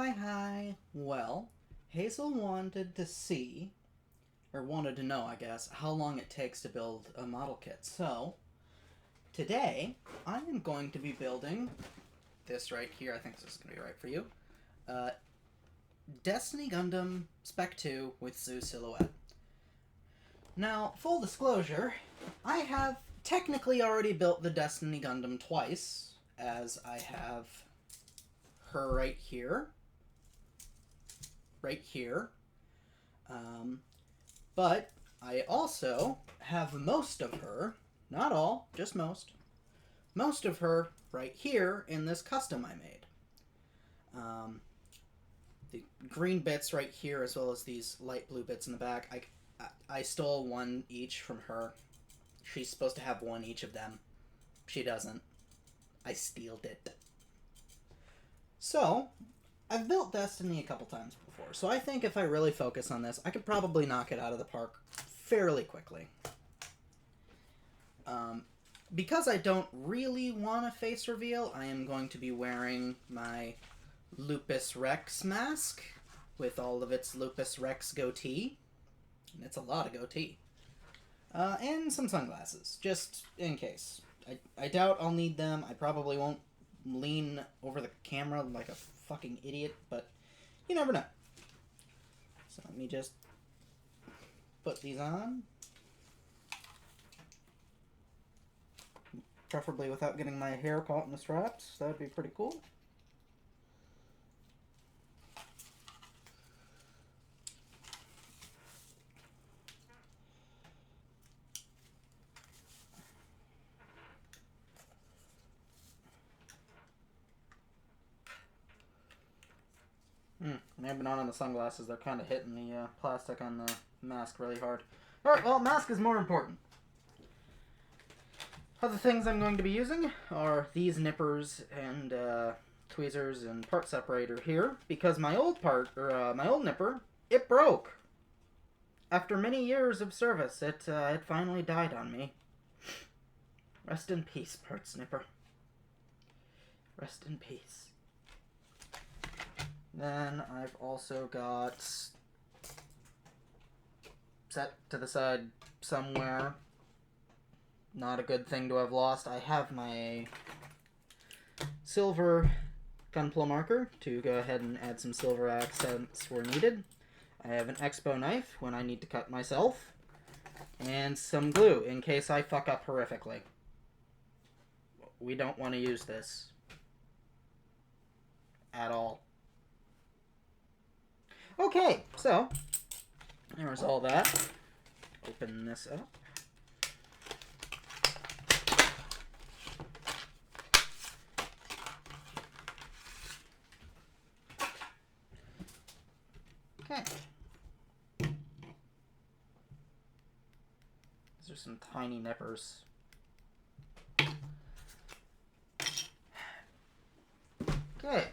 Hi. Well, Hazel wanted to see, or wanted to know, I guess, how long it takes to build a model kit. So, today, I am going to be building this right here. I think this is going to be right for you. Uh, Destiny Gundam Spec 2 with Zoo Silhouette. Now, full disclosure, I have technically already built the Destiny Gundam twice, as I have her right here. But I also have most of her, not all, just most of her right here in this custom I made. The green bits right here, as well as these light blue bits in the back, I stole one each from her. She's supposed to have one each of them. She doesn't. I stealed it. So, I've built Destiny a couple times before, so I think if I really focus on this, I could probably knock it out of the park fairly quickly. Because I don't really want a face reveal, I am going to be wearing my Lupus Rex mask with all of its Lupus Rex goatee. And it's a lot of goatee. And some sunglasses, just in case. I doubt I'll need them. I probably won't lean over the camera like a fucking idiot, but you never know. So let me just put these on. Preferably without getting my hair caught in the straps. That would be pretty cool. I've been on the sunglasses. They're kind of hitting the plastic on the mask really hard. Alright, well, mask is more important. Other things I'm going to be using are these nippers and tweezers and part separator here, because my old nipper, it broke. After many years of service, it finally died on me. Rest in peace, parts nipper. Rest in peace. Then I've also got, set to the side somewhere, not a good thing to have lost, I have my silver gunpla marker to go ahead and add some silver accents where needed. I have an Expo knife when I need to cut myself, and some glue in case I fuck up horrifically. We don't want to use this at all. Okay, so there's all that. Open this up. Okay. These are some tiny nippers. Okay.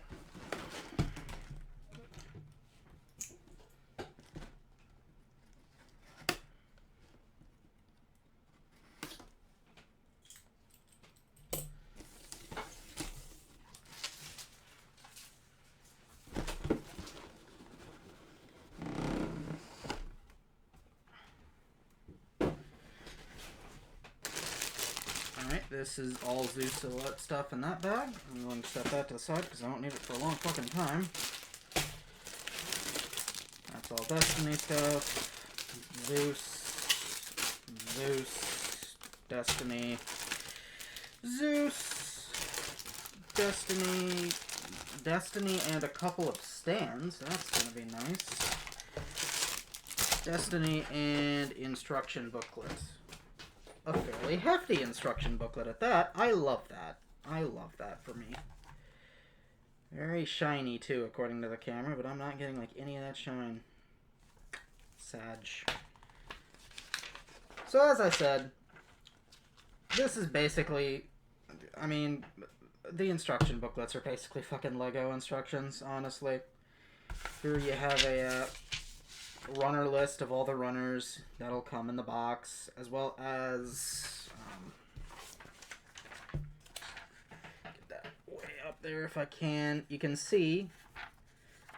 This is all Zoo Silhouette stuff in that bag. I'm going to set that to the side because I don't need it for a long fucking time. That's all Destiny stuff. Zeus, Destiny, Zeus, Destiny, and a couple of stands. That's going to be nice. Destiny and instruction booklets. A fairly hefty instruction booklet at that. I love that. I love that for me. Very shiny too, according to the camera, but I'm not getting like any of that shine. Sag. So as I said, this is basically, I mean, the instruction booklets are basically fucking Lego instructions, honestly. Here you have a runner list of all the runners that'll come in the box, as well as get that way up there if I can. You can see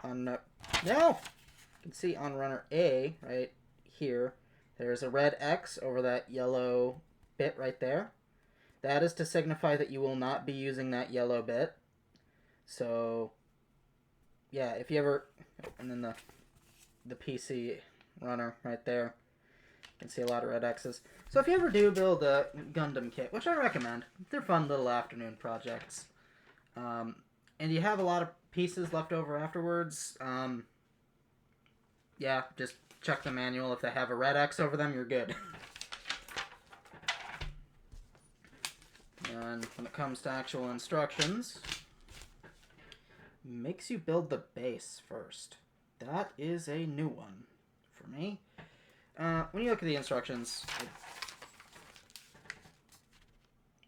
on no, you can see on runner A right here, there's a red X over that yellow bit right there. That is to signify that you will not be using that yellow bit. So, yeah, if you ever, and then the PC runner right there, you can see a lot of red X's. So if you ever do build a Gundam kit, which I recommend, they're fun little afternoon projects, and you have a lot of pieces left over afterwards, yeah, just check the manual. If they have a red X over them, you're good. And when it comes to actual instructions, makes you build the base first. That is a new one for me. When you look at the instructions,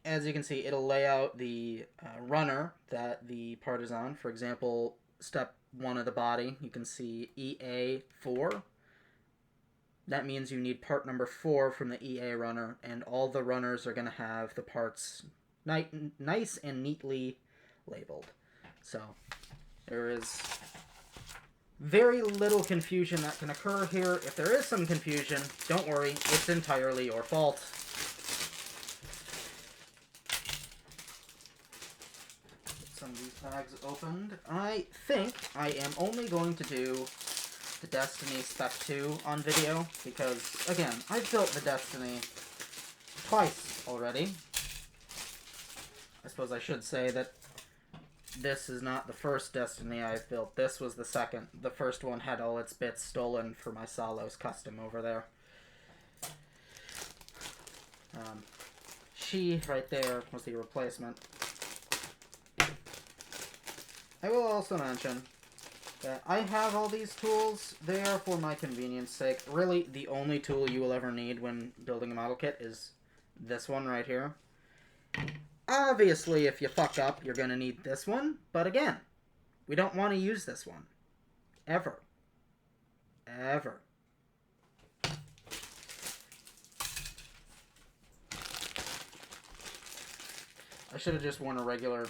as you can see, it'll lay out the runner that the part is on. For example, step 1 of the body, you can see EA4. That means you need part number 4 from the EA runner, and all the runners are going to have the parts nice and neatly labeled. So, there is very little confusion that can occur here. If there is some confusion, don't worry, it's entirely your fault. Get some of these bags opened. I think I am only going to do the Destiny Spec 2 on video, because, again, I've built the Destiny twice already. I suppose I should say that this is not the first Destiny I've built. This was the second. The first one had all its bits stolen for my Salos custom over there. She, right there, was the replacement. I will also mention that I have all these tools. They are for my convenience sake. Really, the only tool you will ever need when building a model kit is this one right here. Obviously, if you fuck up, you're going to need this one. But again, we don't want to use this one. Ever. Ever. I should have just worn a regular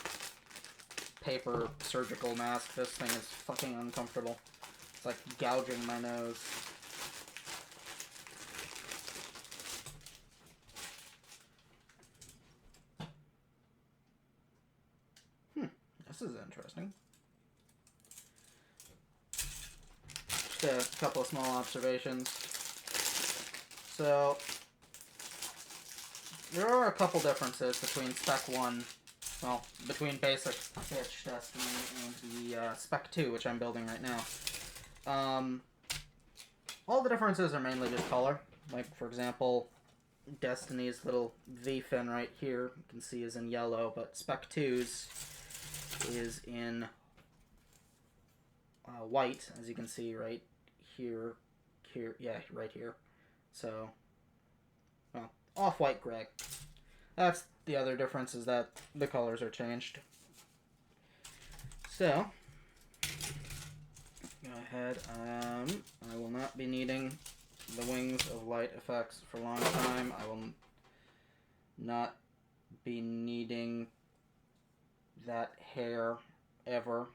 paper surgical mask. This thing is fucking uncomfortable. It's like gouging my nose. This is interesting. Just a couple of small observations. So, there are a couple differences between Spec 1, well, between basic bitch Destiny and the Spec 2, which I'm building right now. All the differences are mainly just color. Like, for example, Destiny's little V-fin right here, you can see is in yellow, but Spec 2's is in white, as you can see right here, yeah, right here. So, well, off-white gray. That's the other difference, is that the colors are changed. So, go ahead. I will not be needing the Wings of Light effects for a long time. I will not be needing that hair ever.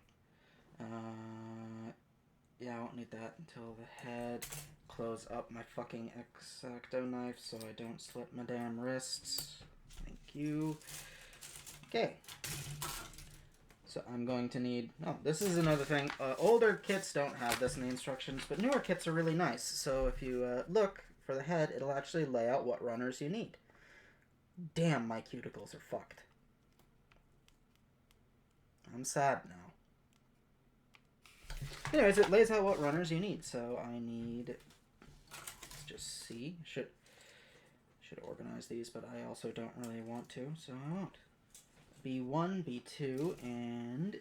Yeah, I won't need that until the head. Close up my fucking X-Acto knife so I don't slit my damn wrists. Thank you. Okay. So I'm going to need... Oh, this is another thing. Older kits don't have this in the instructions, but newer kits are really nice. So if you look for the head, it'll actually lay out what runners you need. Damn, my cuticles are fucked. I'm sad now. Anyways, it lays out what runners you need. So I need... Let's just see. Should organize these, but I also don't really want to, so I won't. B1, B2, and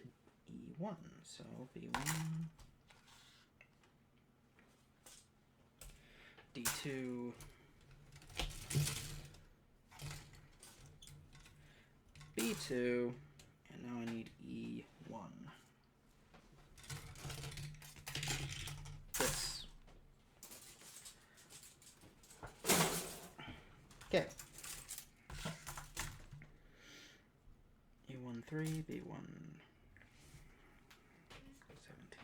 E1. So B1, D2, B2, and now I need E1. This. Okay. E1 3, B1 17.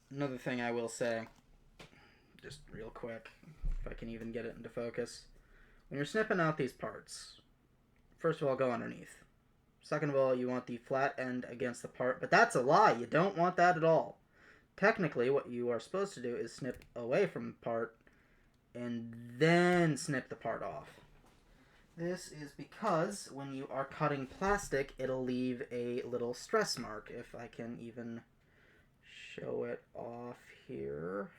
Another thing I will say, just real quick, if I can even get it into focus. When you're snipping out these parts, first of all, go underneath. Second of all, you want the flat end against the part, but that's a lie. You don't want that at all. Technically, what you are supposed to do is snip away from the part and then snip the part off. This is because when you are cutting plastic, it'll leave a little stress mark. If I can even show it off here.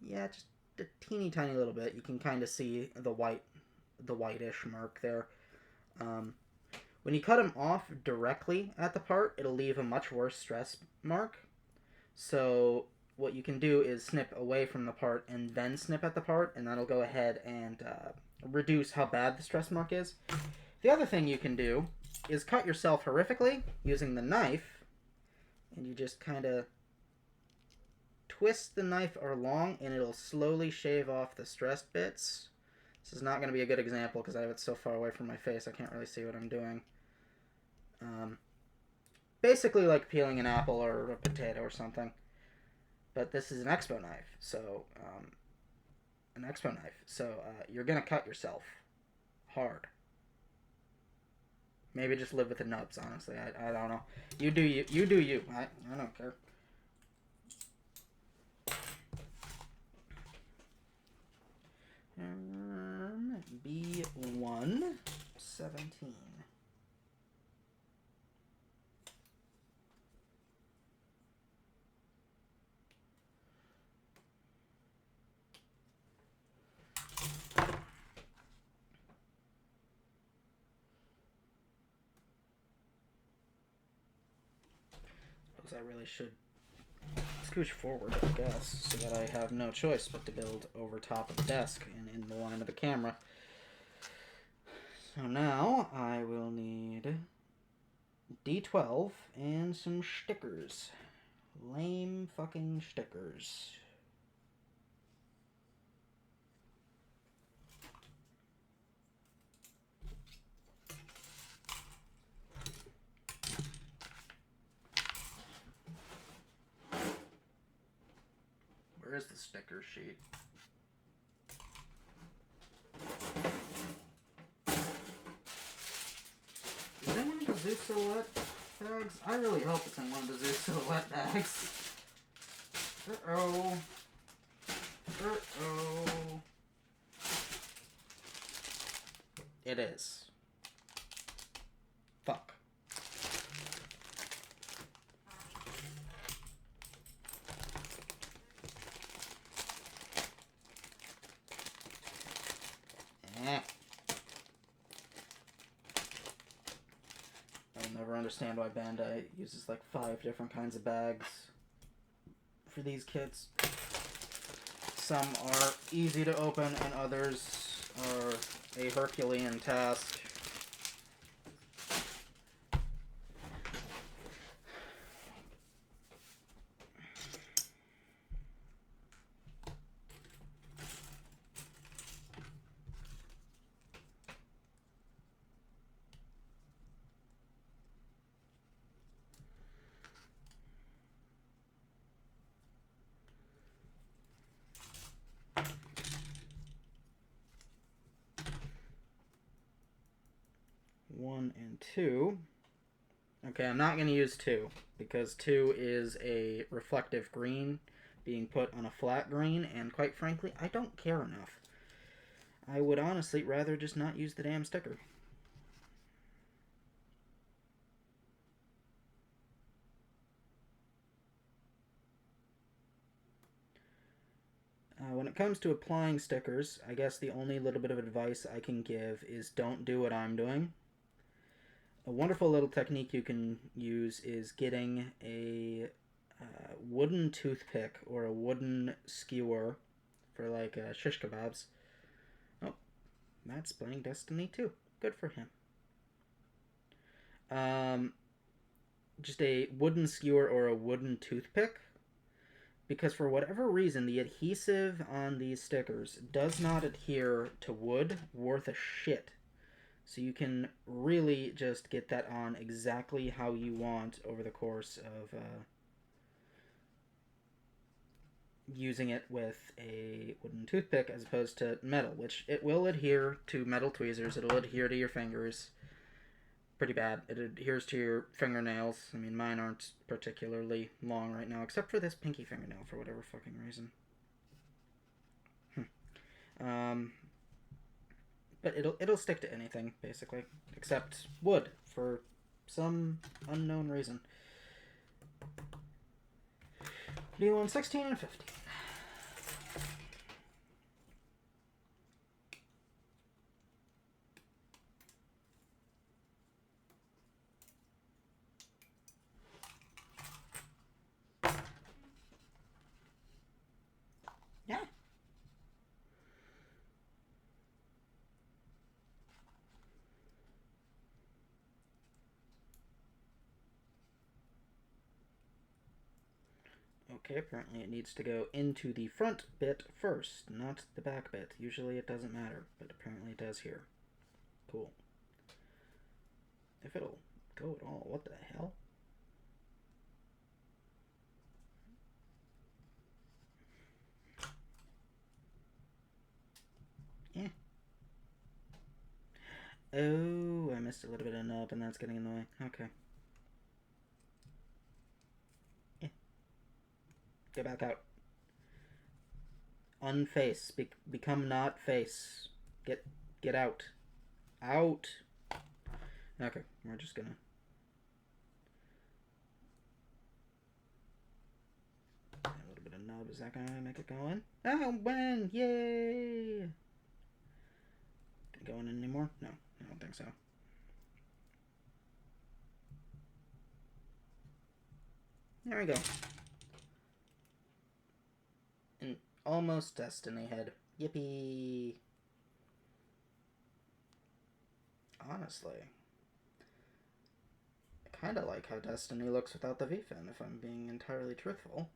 Yeah, just a teeny tiny little bit. You can kind of see the whitish mark there. When you cut them off directly at the part, it'll leave a much worse stress mark. So what you can do is snip away from the part and then snip at the part, and that'll go ahead and reduce how bad the stress mark is. The other thing you can do is cut yourself horrifically using the knife, and you just kind of twist the knife along, and it'll slowly shave off the stressed bits. This is not going to be a good example because I have it so far away from my face I can't really see what I'm doing. Basically like peeling an apple or a potato or something. But this is an expo knife, so you're going to cut yourself hard. Maybe just live with the nubs, honestly. I don't know. You do you. You do you. I don't care. B1 17. I really should scooch forward, I guess, so that I have no choice but to build over top of the desk and in the line of the camera. So now I will need D12 and some stickers. Lame fucking stickers. Where is the sticker sheet? Is it one of the Zoo Silhouette bags? I really hope it's in one of the Zoo Silhouette bags. Uh-oh. Uh-oh. It is. Fuck. I'll never understand why Bandai uses like 5 different kinds of bags for these kits. Some are easy to open and others are a Herculean task. One and two. Okay, I'm not going to use 2 because 2 is a reflective green being put on a flat green, and quite frankly, I don't care enough. I would honestly rather just not use the damn sticker. When it comes to applying stickers, I guess the only little bit of advice I can give is don't do what I'm doing. A wonderful little technique you can use is getting a wooden toothpick or a wooden skewer for like shish kebabs. Oh, Matt's playing Destiny too. Good for him. Just a wooden skewer or a wooden toothpick, because for whatever reason the adhesive on these stickers does not adhere to wood worth a shit. So you can really just get that on exactly how you want over the course of using it with a wooden toothpick as opposed to metal, which it will adhere to metal tweezers. It'll adhere to your fingers pretty bad. It adheres to your fingernails. I mean, mine aren't particularly long right now, except for this pinky fingernail for whatever fucking reason. Um, but it'll stick to anything basically, except wood for some unknown reason. D1 16 and 15. Yeah. Okay, apparently it needs to go into the front bit first, not the back bit. Usually it doesn't matter, but apparently it does here. Cool. If it'll go at all, what the hell? Eh. Oh, I missed a little bit of nub, and that's getting annoying. Okay. Get back out. Unface. Become not face. Get out. Out. Okay, we're just gonna... A little bit of nub. Is that gonna make it go in? Oh, when? Yay! Going in anymore? No, I don't think so. There we go. An almost Destiny head. Yippee! Honestly, I kind of like how Destiny looks without the V-fin, if I'm being entirely truthful.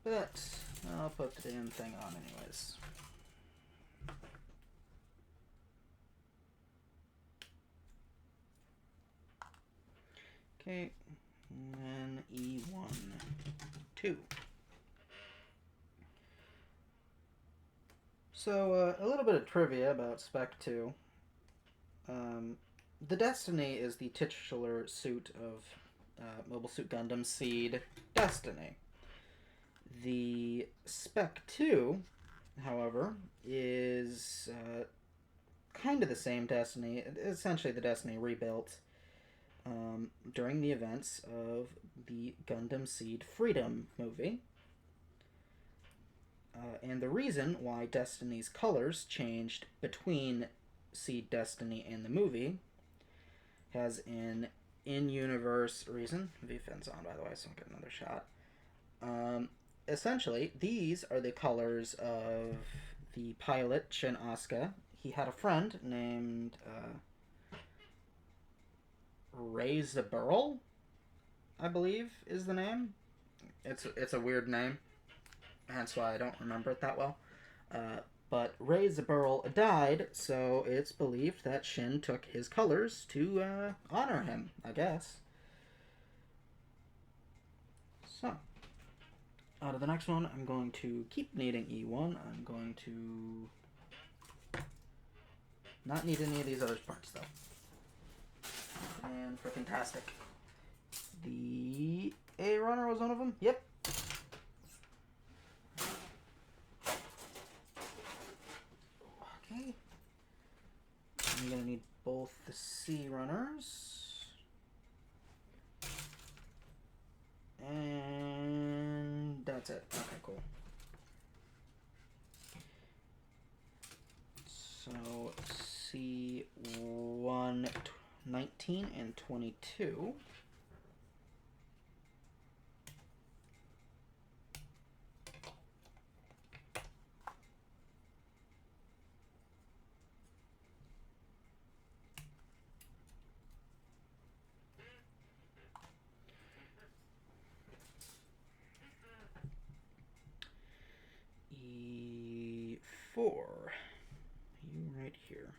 But I'll put the damn thing on anyways. Okay, and then E1, 2. So, a little bit of trivia about Spec 2. The Destiny is the titular suit of Mobile Suit Gundam Seed Destiny. The Spec 2, however, is kind of the same Destiny, essentially the Destiny rebuilt during the events of the Gundam Seed Freedom movie. And the reason why Destiny's colors changed between Seed Destiny and the movie has an in-universe reason. V-fin's on, by the way, so I'll get another shot. Essentially, these are the colors of the pilot, Shin Asuka. He had a friend named Ray Zaburl, I believe is the name. It's a weird name, hence why I don't remember it that well. But Ray Zaburl died, so it's believed that Shin took his colors to honor him, I guess. So, out of the next one, I'm going to keep needing E1. I'm going to not need any of these other parts, though. And freaking tastic. The A runner was one of them? Yep. Okay. I'm going to need both the C runners. And that's it. Okay, cool. So C1, 19 and 22. for you right here.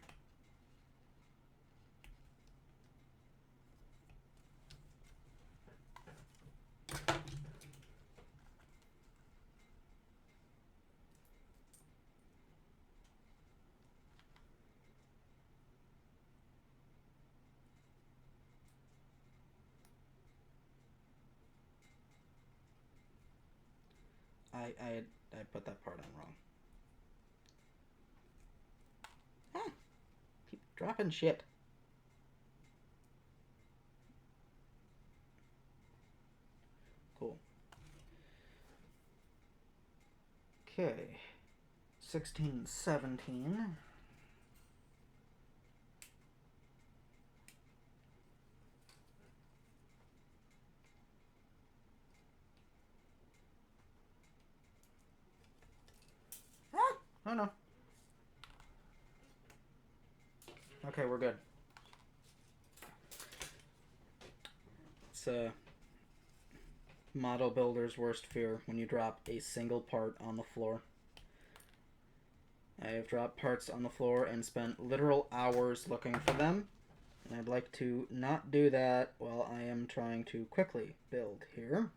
I put that part on wrong. Ah, keep dropping shit. Cool. Okay. 16, 17. Ah! Oh no. Okay, we're good. It's model builder's worst fear when you drop a single part on the floor. I have dropped parts on the floor and spent literal hours looking for them. And I'd like to not do that while I am trying to quickly build here.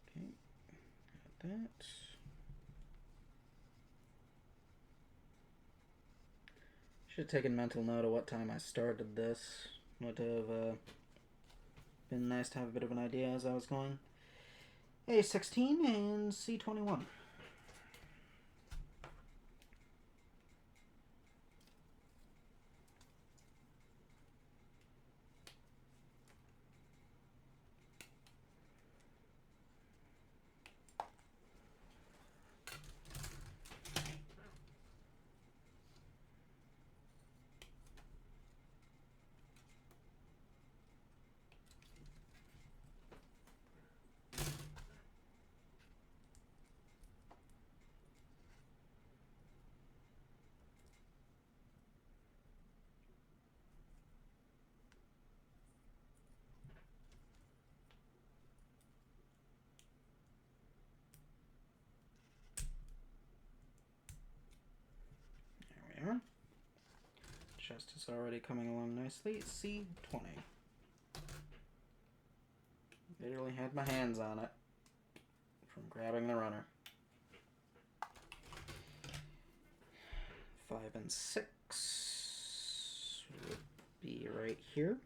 Okay, got that. Should have taken mental note of what time I started this. Would have been nice to have a bit of an idea as I was going. A16 and C21. There we are. Chest is already coming along nicely. C20. Literally had my hands on it from grabbing the runner. 5 and 6 would be right here.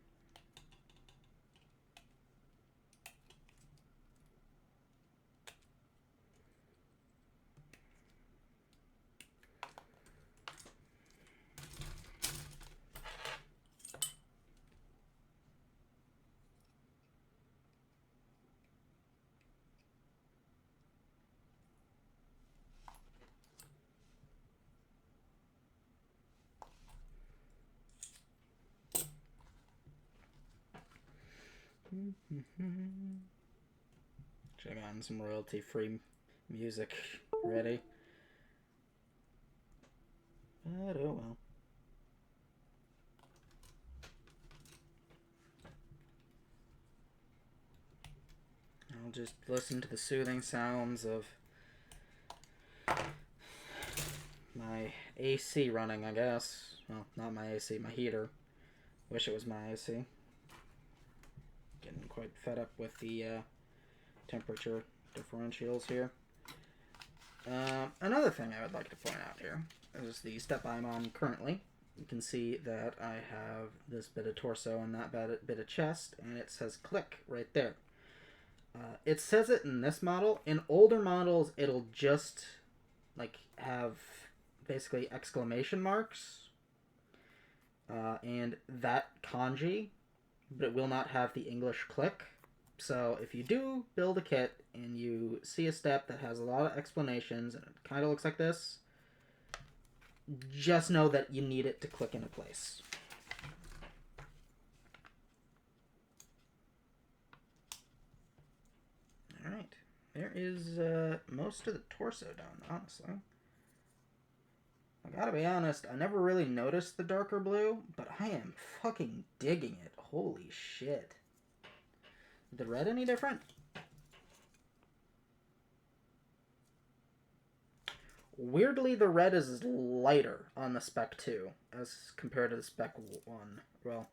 Should have gotten some royalty-free music ready. But oh well. I'll just listen to the soothing sounds of my AC running, I guess. Well, not my AC, my heater. Wish it was my AC. Getting quite fed up with the temperature differentials here. Another thing I would like to point out here is the step I'm on currently. You can see that I have this bit of torso and that bit of chest, and it says click right there. It says it in this model. In older models, it'll just like have basically exclamation marks and that kanji, but it will not have the English click. So if you do build a kit and you see a step that has a lot of explanations and it kind of looks like this, just know that you need it to click into place. Alright. There is most of the torso done, honestly. I gotta be honest, I never really noticed the darker blue, but I am fucking digging it. Holy shit. The red any different? Weirdly, the red is lighter on the Spec 2 as compared to the Spec 1. Well,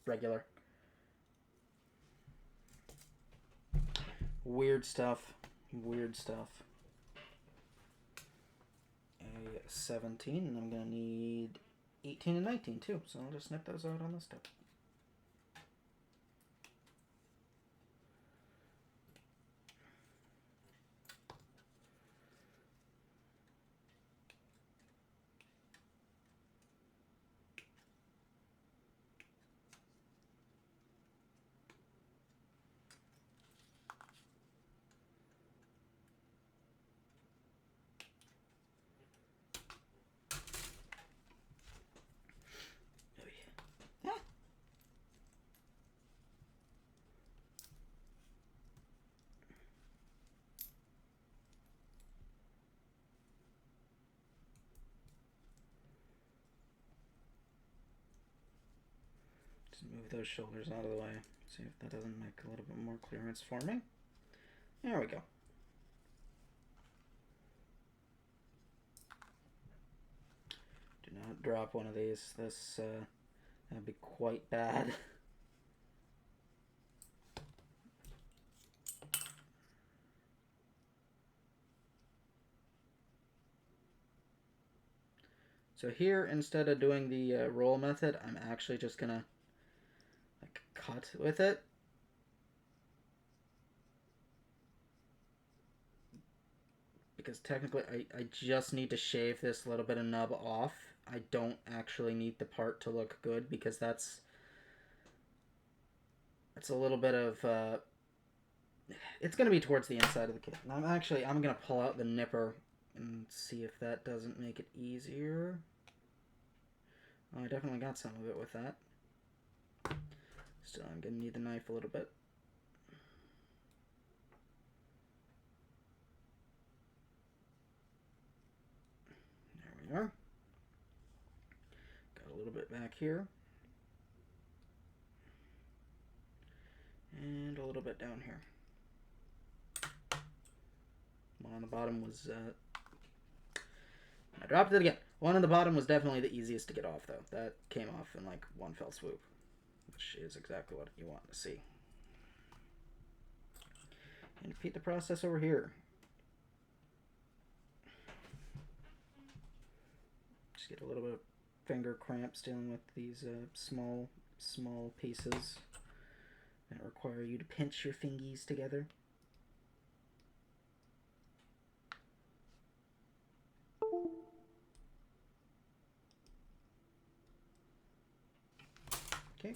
regular. Weird stuff. Weird stuff. A 17, and I'm going to need 18 and 19 too, so I'll just snip those out on this step. Move those shoulders out of the way. See if that doesn't make a little bit more clearance for me. There we go. Do not drop one of these. This that'd be quite bad. So here, instead of doing the roll method, I'm actually just gonna cut with it. Because technically I just need to shave this little bit of nub off. I don't actually need the part to look good because that's a little bit of it's gonna be towards the inside of the kit. And I'm gonna pull out the nipper and see if that doesn't make it easier. Oh, I definitely got some of it with that. Still, I'm gonna need the knife a little bit. There we are. Got a little bit back here. And a little bit down here. One on the bottom was, I dropped it again. One on the bottom was definitely the easiest to get off, though. That came off in like one fell swoop, which is exactly what you want to see. And repeat the process over here. Just get a little bit of finger cramps dealing with these small pieces that require you to pinch your fingies together. Okay.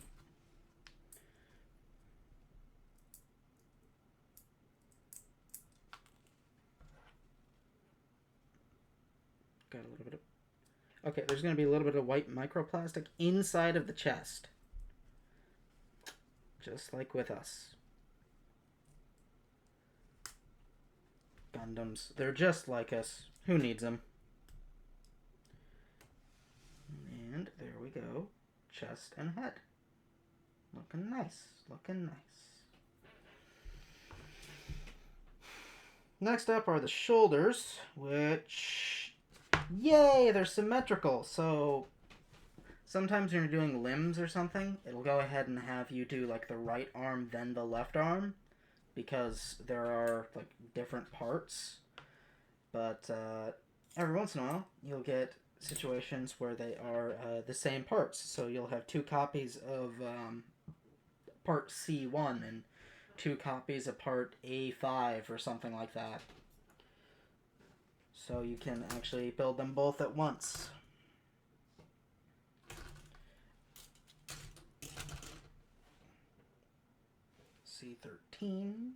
Got a little bit of... Okay, there's going to be a little bit of white microplastic inside of the chest. Just like with us. Gundams. They're just like us. Who needs them? And there we go. Chest and head. Looking nice. Looking nice. Next up are the shoulders, which... Yay! They're symmetrical. So sometimes when you're doing limbs or something, it'll go ahead and have you do like the right arm, then the left arm. Because there are like different parts. But every once in a while, you'll get situations where they are the same parts. So you'll have two copies of part C1 and two copies of part A5 or something like that. So you can actually build them both at once. C13.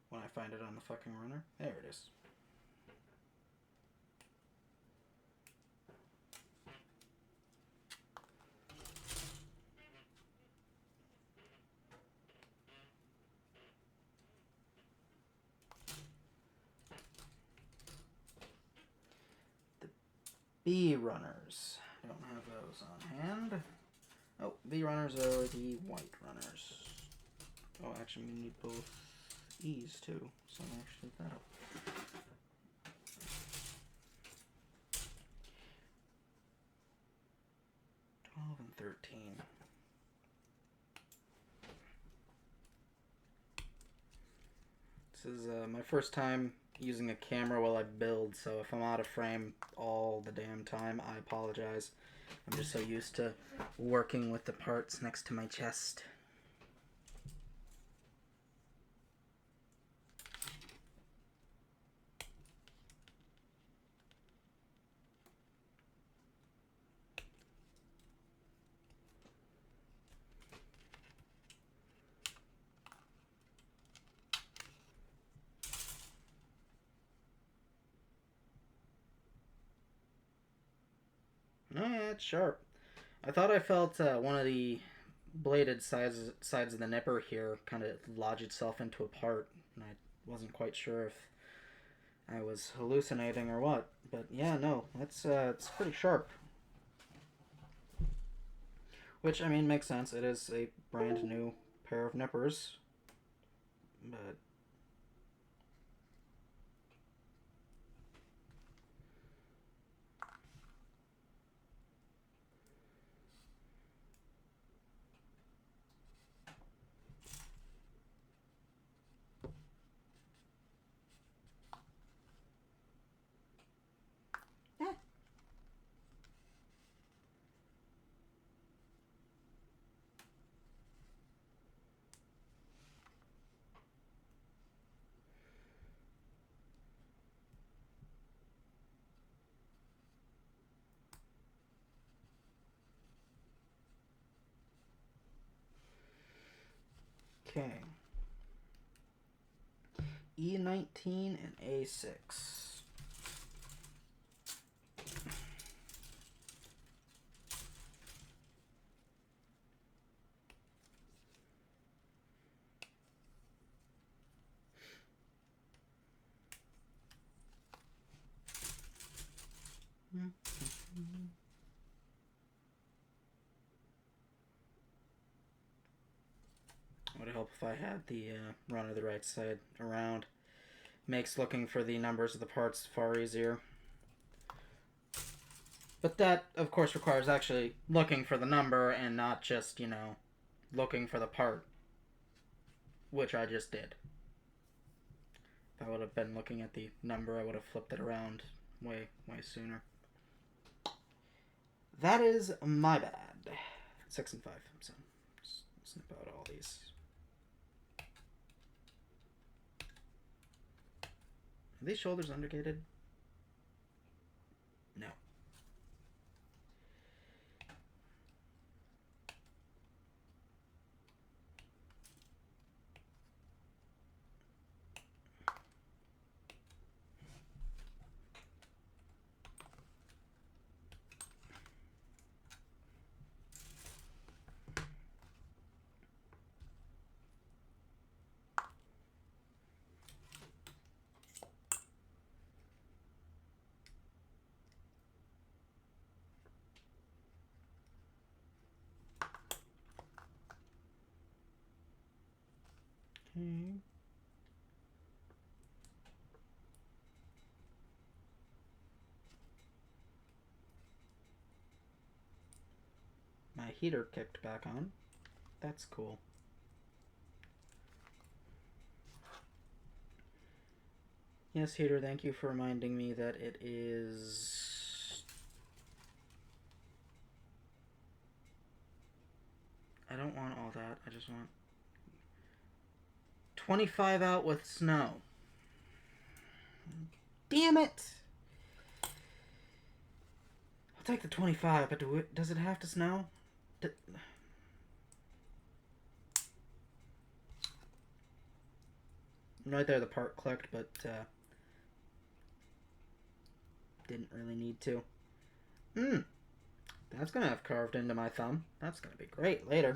When I find it on the fucking runner. There it is. B runners. I don't have those on hand. Oh, B runners are the white runners. Oh, actually, we need both E's too, so I'll actually look that up. 12 and 13. This is my first time using a camera while I build, so if I'm out of frame all the damn time, I apologize. I'm just so used to working with the parts next to my chest. Oh yeah, it's sharp. I thought I felt one of the bladed sides of the nipper here kind of lodge itself into a part, and I wasn't quite sure if I was hallucinating or what. But yeah, no, that's it's pretty sharp. Which, I mean, makes sense. It is a brand new pair of nippers. But eh. Okay. E19 and A6. Would it help if I had the runner the right side around? Makes looking for the numbers of the parts far easier. But that, of course, requires actually looking for the number and not just, you know, looking for the part, which I just did. If I would have been looking at the number, I would have flipped it around way sooner. That is my bad. 6 and 5, so just snip out all these. Are these shoulders undergated? No. Okay. My heater kicked back on. That's cool. Yes, heater, thank you for reminding me that it is... I don't want all that. I just want 25 out with snow. Damn it! I'll take the 25, but does it have to snow? Right there, the part clicked, but didn't really need to. That's gonna have carved into my thumb. That's gonna be great later.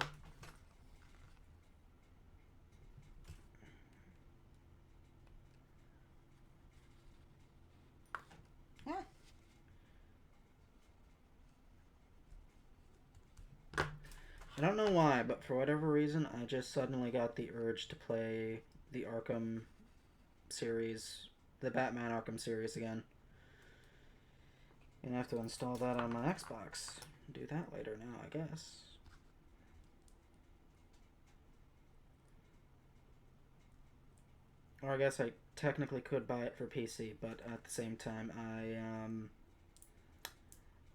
I don't know why, but for whatever reason, I just suddenly got the urge to play the Arkham series, the Batman Arkham series again. Gonna have to install that on my Xbox. Do that later now, I guess. Or I guess I technically could buy it for PC, but at the same time,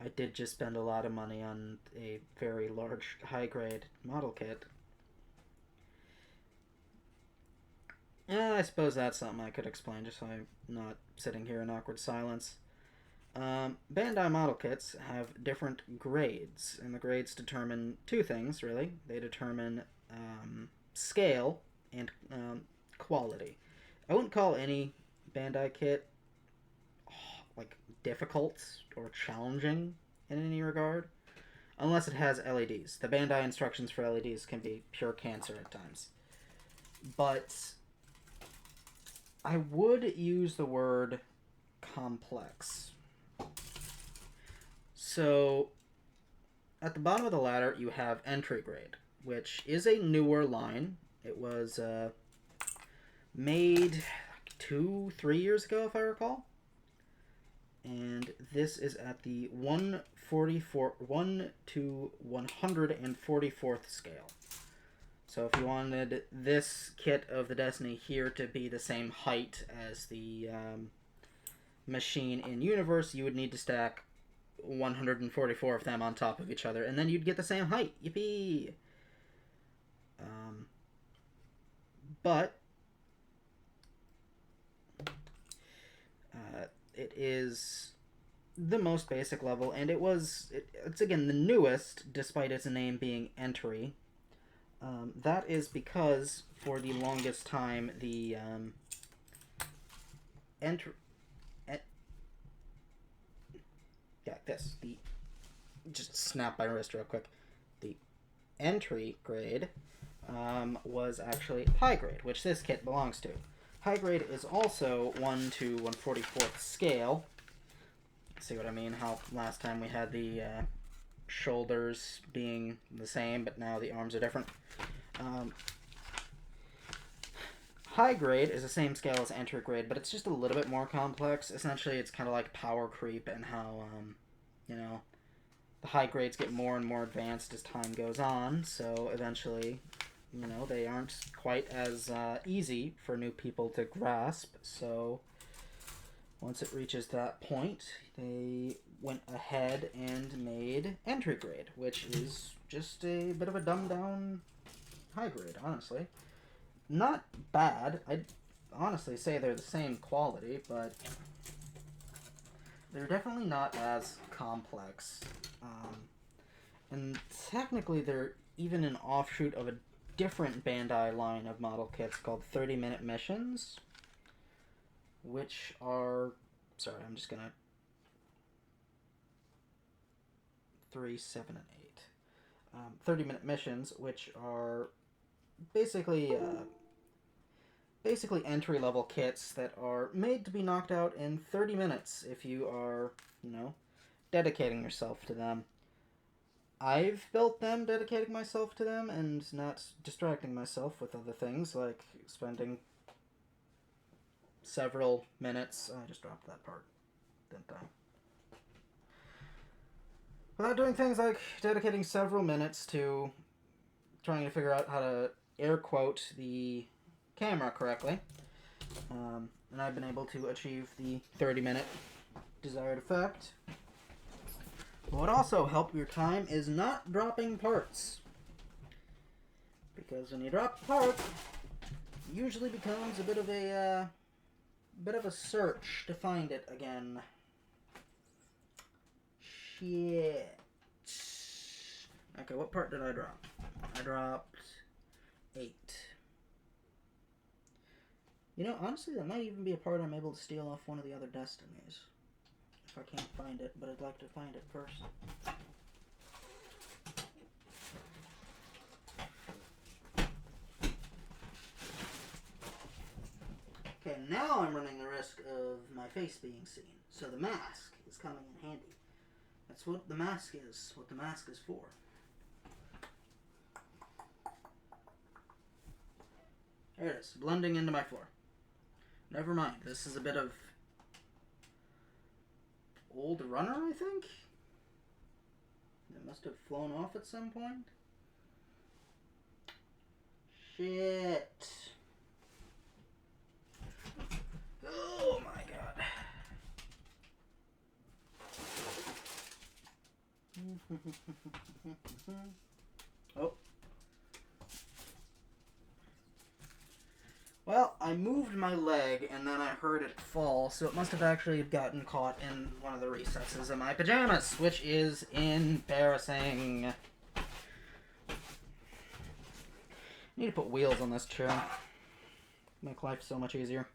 I did just spend a lot of money on a very large, high-grade model kit. Yeah, I suppose that's something I could explain, just so I'm not sitting here in awkward silence. Bandai model kits have different grades, and the grades determine two things, really. They determine scale and quality. I wouldn't call any Bandai kit like difficult or challenging in any regard, unless it has LEDs. The Bandai instructions for LEDs can be pure cancer at times. But I would use the word complex. So, at the bottom of the ladder, you have entry grade, which is a newer line. It was made 2-3 years ago, if I recall. And this is at the 1 to 144th scale. So if you wanted this kit of the Destiny here to be the same height as the machine in Universe, you would need to stack 144 of them on top of each other, and then you'd get the same height. Yippee! But it is the most basic level, and it's again the newest, despite its name being entry. That is because for the longest time the just snap my wrist real quick. The entry grade was actually high grade, which this kit belongs to. High grade is also 1 to 144th scale. See what I mean? How last time we had the shoulders being the same, but now the arms are different. High grade is the same scale as entry grade, but it's just a little bit more complex. Essentially, it's kind of like power creep and how, the high grades get more and more advanced as time goes on, so eventually, they aren't quite as easy for new people to grasp, so once it reaches that point, they went ahead and made entry grade, which is just a bit of a dumbed down high grade, honestly. Not bad. I'd honestly say they're the same quality, but they're definitely not as complex. And technically, they're even an offshoot of a different Bandai line of model kits called 30-minute missions, which are... Sorry, I'm just gonna... 3, 7, and 8. 30-minute missions, which are basically entry-level kits that are made to be knocked out in 30 minutes if you are, dedicating yourself to them. I've built them dedicating myself to them and not distracting myself with other things, like spending several minutes... I just dropped that part, didn't I? Without doing things like dedicating several minutes to trying to figure out how to air quote the camera correctly. And I've been able to achieve the 30-minute desired effect. What also helps your time is not dropping parts. Because when you drop a part, it usually becomes a bit of a search to find it again. Shit. Okay, what part did I drop? I dropped 8. Honestly, that might even be a part I'm able to steal off one of the other Destinies. If I can't find it, but I'd like to find it first. Okay, now I'm running the risk of my face being seen. So the mask is coming in handy. That's what the mask is for. There it is, blending into my floor. Never mind, this is a bit of old runner, I think? It must have flown off at some point. Shit. Oh my god. Oh. Well, I moved my leg and then I heard it fall, so it must have actually gotten caught in one of the recesses of my pajamas, which is embarrassing. I need to put wheels on this chair. Make life so much easier.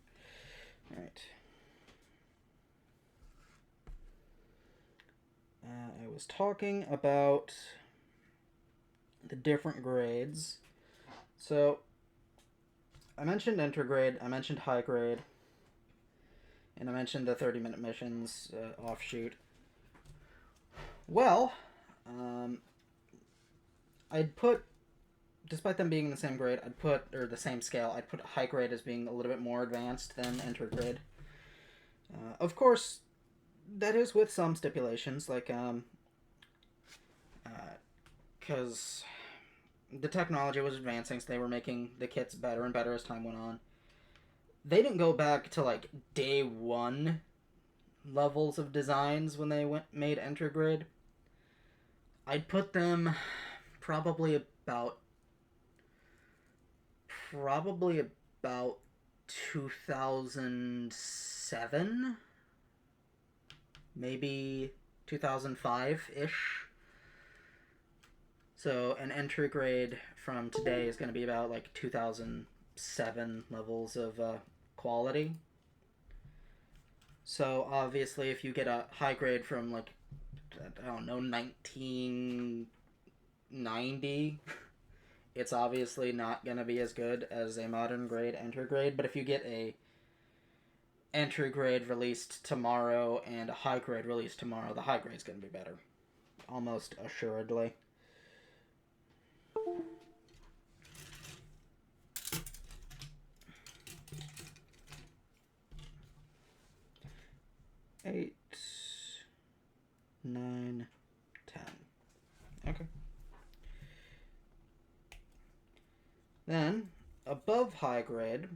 Alright. I was talking about the different grades. So, I mentioned intergrade, I mentioned high grade, and I mentioned the 30-minute missions offshoot. Well, I'd put, despite them being in the same grade, or the same scale, I'd put high grade as being a little bit more advanced than intergrade. Of course, that is with some stipulations, like, because the technology was advancing, so they were making the kits better and better as time went on. They didn't go back to, like, day one levels of designs when they made intergrade. I'd put them probably about 2007, maybe 2005-ish. So an entry grade from today is going to be about like 2007 levels of quality. So obviously if you get a high grade from like, I don't know, 1990, it's obviously not going to be as good as a modern grade entry grade. But if you get a entry grade released tomorrow and a high grade released tomorrow, the high grade's going to be better. Almost assuredly. Eight, 9, 10. Okay. Then, above high grade,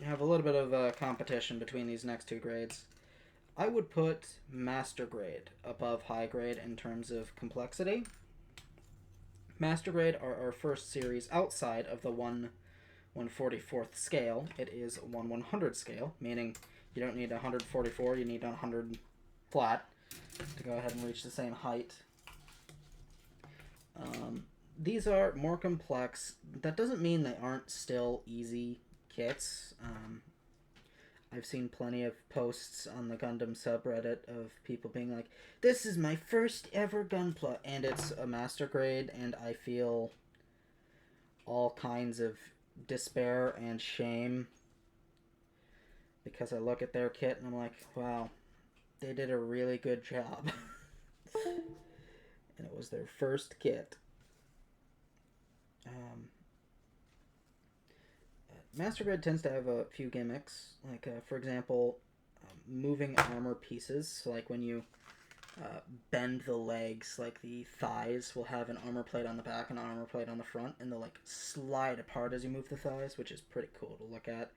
you have a little bit of competition between these next two grades. I would put master grade above high grade in terms of complexity. Master grade are our first series outside of the 1/144th scale. It is 1/100 scale, meaning you don't need 144, you need 100 flat to go ahead and reach the same height. These are more complex. That doesn't mean they aren't still easy kits. I've seen plenty of posts on the Gundam subreddit of people being like, this is my first ever Gunpla, and it's a master grade, and I feel all kinds of despair and shame because I look at their kit and I'm like, wow, they did a really good job. And it was their first kit. Master grade tends to have a few gimmicks, like for example, moving armor pieces. So like when you bend the legs, like the thighs will have an armor plate on the back and an armor plate on the front, and they'll like slide apart as you move the thighs, which is pretty cool to look at.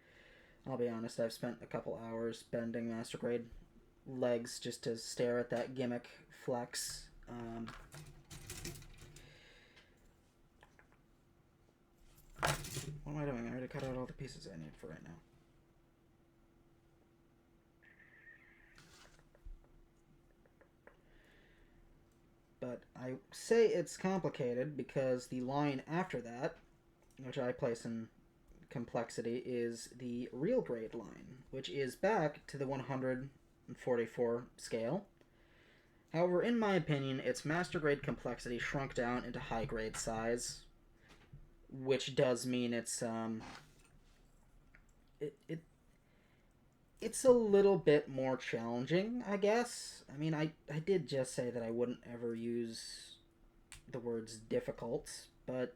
I'll be honest, I've spent a couple hours bending master grade legs just to stare at that gimmick flex. What am I doing? I already cut out all the pieces I need for right now. But I say it's complicated because the line after that, which I place in complexity, is the real grade line, which is back to the 144 scale. However, in my opinion, it's master grade complexity shrunk down into high grade size, which does mean it's it's a little bit more challenging, I guess. I mean, I did just say that I wouldn't ever use the words difficult, but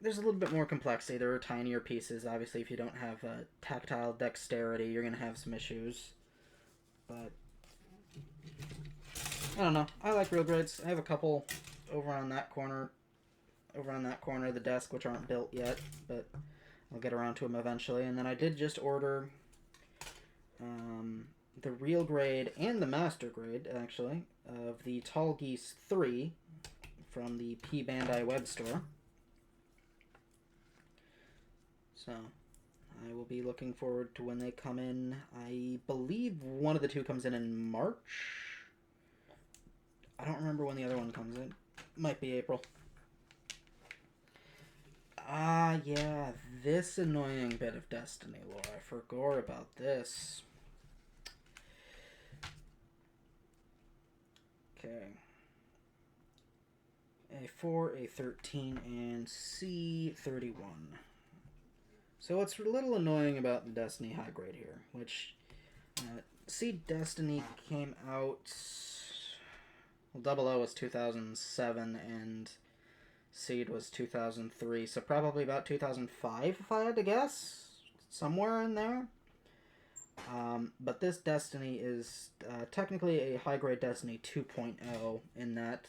there's a little bit more complexity. There are tinier pieces. Obviously, if you don't have tactile dexterity, you're going to have some issues. But I don't know. I like real grades. I have a couple over on that corner of the desk, which aren't built yet, but I'll get around to them eventually. And then I did just order the real grade and the master grade, actually, of the Tall Geese 3 from the P. Bandai web store. So I will be looking forward to when they come in. I believe one of the two comes in March. I don't remember when the other one comes in. Might be April. Yeah, this annoying bit of Destiny lore. I forgot about this. Okay. A4, A13, and C31. So what's a little annoying about the Destiny high grade here, which Seed Destiny came out, well, Double O was 2007 and Seed was 2003, so probably about 2005 if I had to guess, somewhere in there. But this Destiny is technically a high grade Destiny 2.0 in that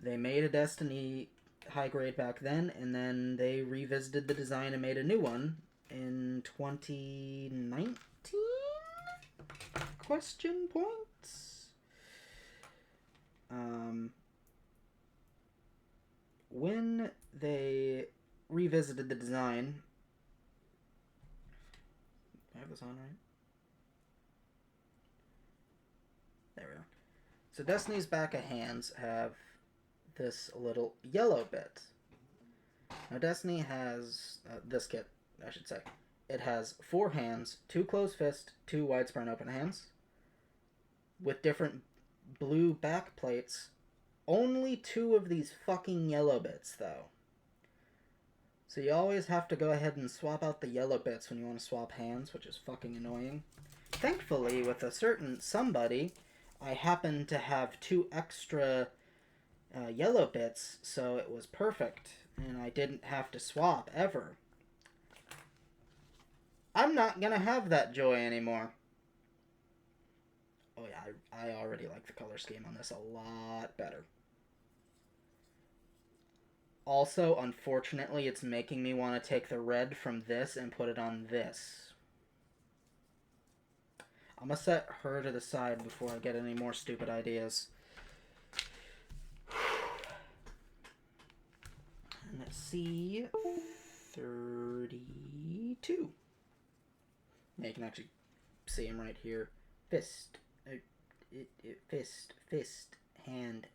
they made a Destiny high grade back then, and then they revisited the design and made a new one in 2019? Question points? When they revisited the design... Do I have this on right? There we go. So Destiny's back of hands have this little yellow bit. Now Destiny has, this kit, I should say, it has 4 hands, 2 closed fist, 2 wide spread open hands, with different blue back plates. Only 2 of these fucking yellow bits, though. So you always have to go ahead and swap out the yellow bits when you want to swap hands, which is fucking annoying. Thankfully, with a certain somebody, I happened to have 2 extra yellow bits, so it was perfect, and I didn't have to swap ever. I'm not gonna have that joy anymore. Oh yeah, I already like the color scheme on this a lot better. Also, unfortunately, it's making me want to take the red from this and put it on this. I'm gonna set her to the side before I get any more stupid ideas. And let's see, 32. Yeah, you can actually see him right here. Fist, fist, hand.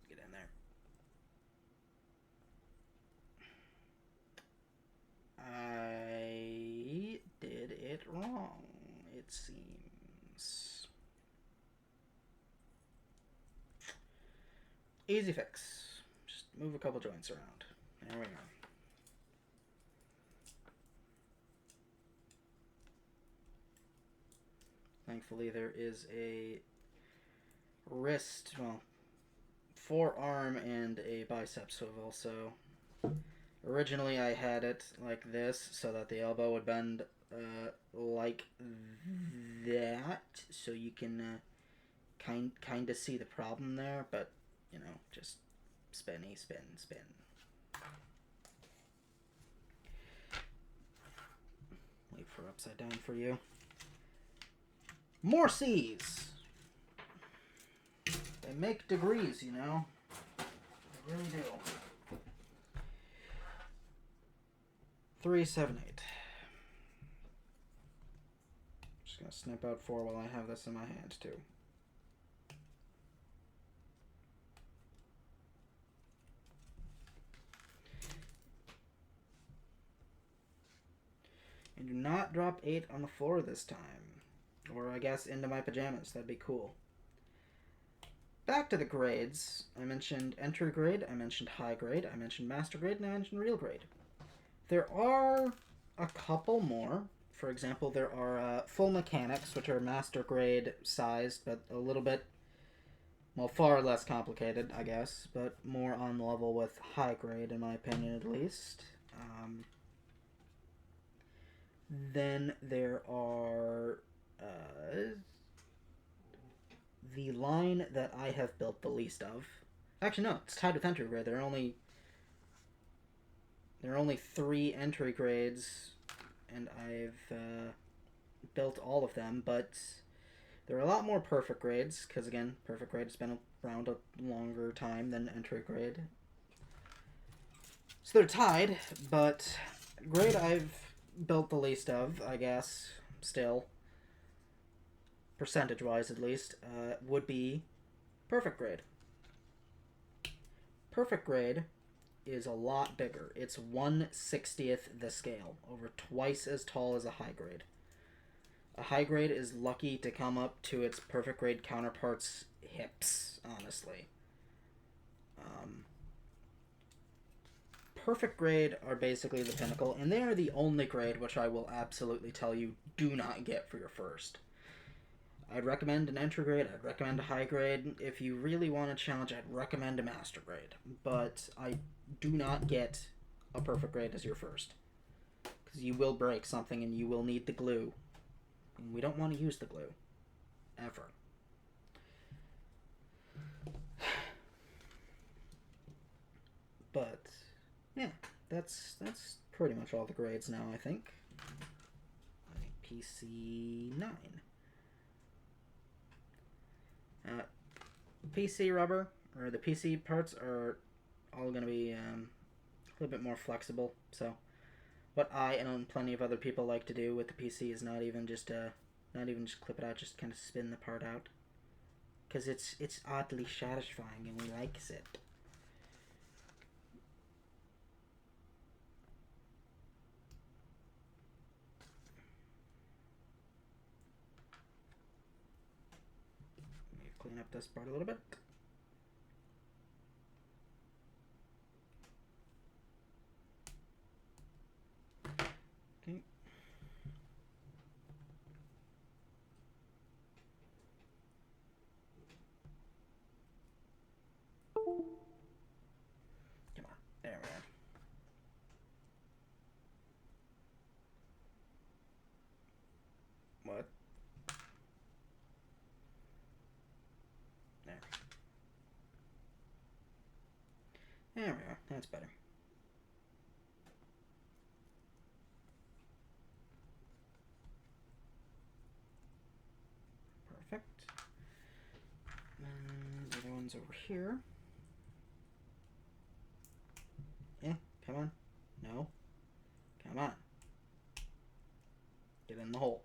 Get in there. I did it wrong, it seems. Easy fix. Just move a couple joints around. There we go. Thankfully, there is a wrist, well, forearm and a bicep swivel, so originally I had it like this so that the elbow would bend like that, so you can kind of see the problem there, but you know, just spin. Wait for upside down for you. More C's. They make degrees, you know. They really do. 3, 7, 8. Just gonna snip out 4 while I have this in my hand too. And do not drop 8 on the floor this time, Or I guess into my pajamas. That'd be cool. Back to the grades. I mentioned entry grade, I mentioned high grade, I mentioned master grade, and I mentioned real grade. There are a couple more. For example, there are full mechanics, which are master grade sized, but a little bit, well, far less complicated, I guess, but more on level with high grade, in my opinion, at least. Then there are the line that I have built the least of. Actually, no, it's tied with entry grade. There are only 3 entry grades, and I've built all of them, but there are a lot more perfect grades, because again, perfect grade has been around a longer time than entry grade. So they're tied, but grade I've built the least of, I guess, still, percentage-wise at least, would be perfect grade. Perfect grade is a lot bigger. It's 1/60th the scale, over twice as tall as a high grade. A high grade is lucky to come up to its perfect grade counterpart's hips, honestly. Perfect grade are basically the pinnacle, and they are the only grade which I will absolutely tell you do not get for your first. I'd recommend an entry grade, I'd recommend a high grade. If you really want a challenge, I'd recommend a master grade. But I do not get a perfect grade as your first. Because you will break something and you will need the glue. And we don't want to use the glue. Ever. But, yeah, that's pretty much all the grades now, I think. PC 9. PC rubber, or the PC parts, are all going to be a little bit more flexible. So, what I and plenty of other people like to do with the PC is not even just clip it out, just kind of spin the part out, because it's oddly satisfying and we likes it. Clean up this part a little bit. Okay. Come on. There we are. What? There. There we are. That's better. Perfect. And the other one's over here. Yeah, come on. No. Come on. Get in the hole.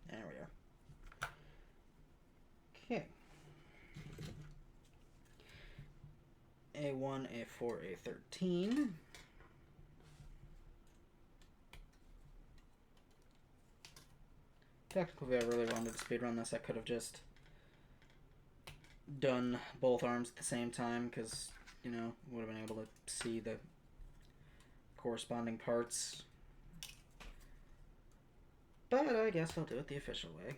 There we are. Okay. A1, A4, A13. Technically, if I really wanted to speedrun this, I could have just done both arms at the same time, because, you know, would have been able to see the corresponding parts. But I guess I'll do it the official way.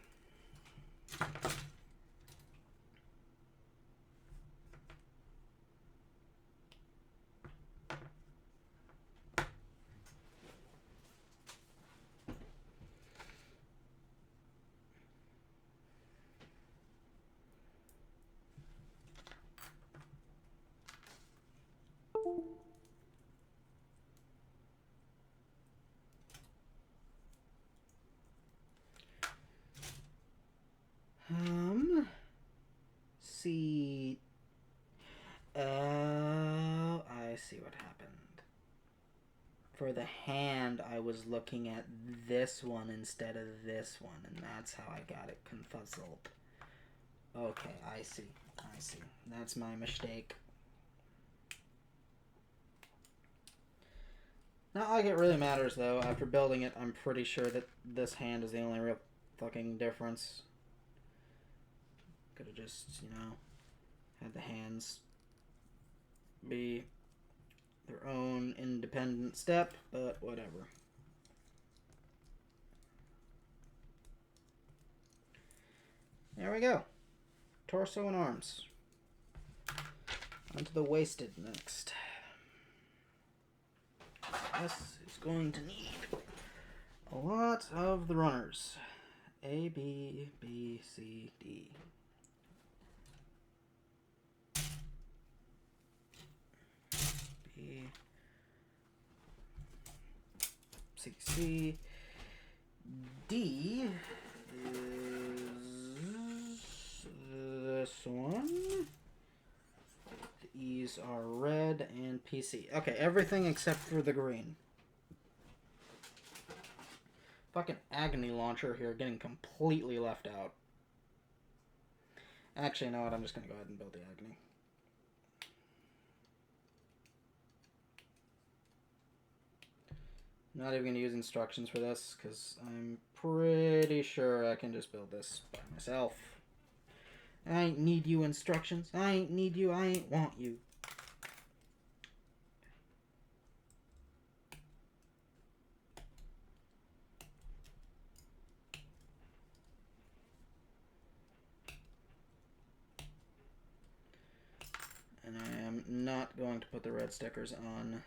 See. Oh, I see what happened. For the hand, I was looking at this one instead of this one, and that's how I got it confuzzled. Okay, I see. That's my mistake. Not like it really matters, though. After building it, I'm pretty sure that this hand is the only real fucking difference. Could have just, you know, had the hands be their own independent step, but whatever. There we go. Torso and arms. Onto the waisted next. This is going to need a lot of the runners. A, B, B, C, D. B, C, C. D is this one. The E's are red and PC. Okay, everything except for the green. Fucking agony launcher here getting completely left out. Actually, you know what? I'm just going to go ahead and build the agony. Not even going to use instructions for this, because I'm pretty sure I can just build this by myself. I ain't need you instructions. I ain't need you. I ain't want you. And I am not going to put the red stickers on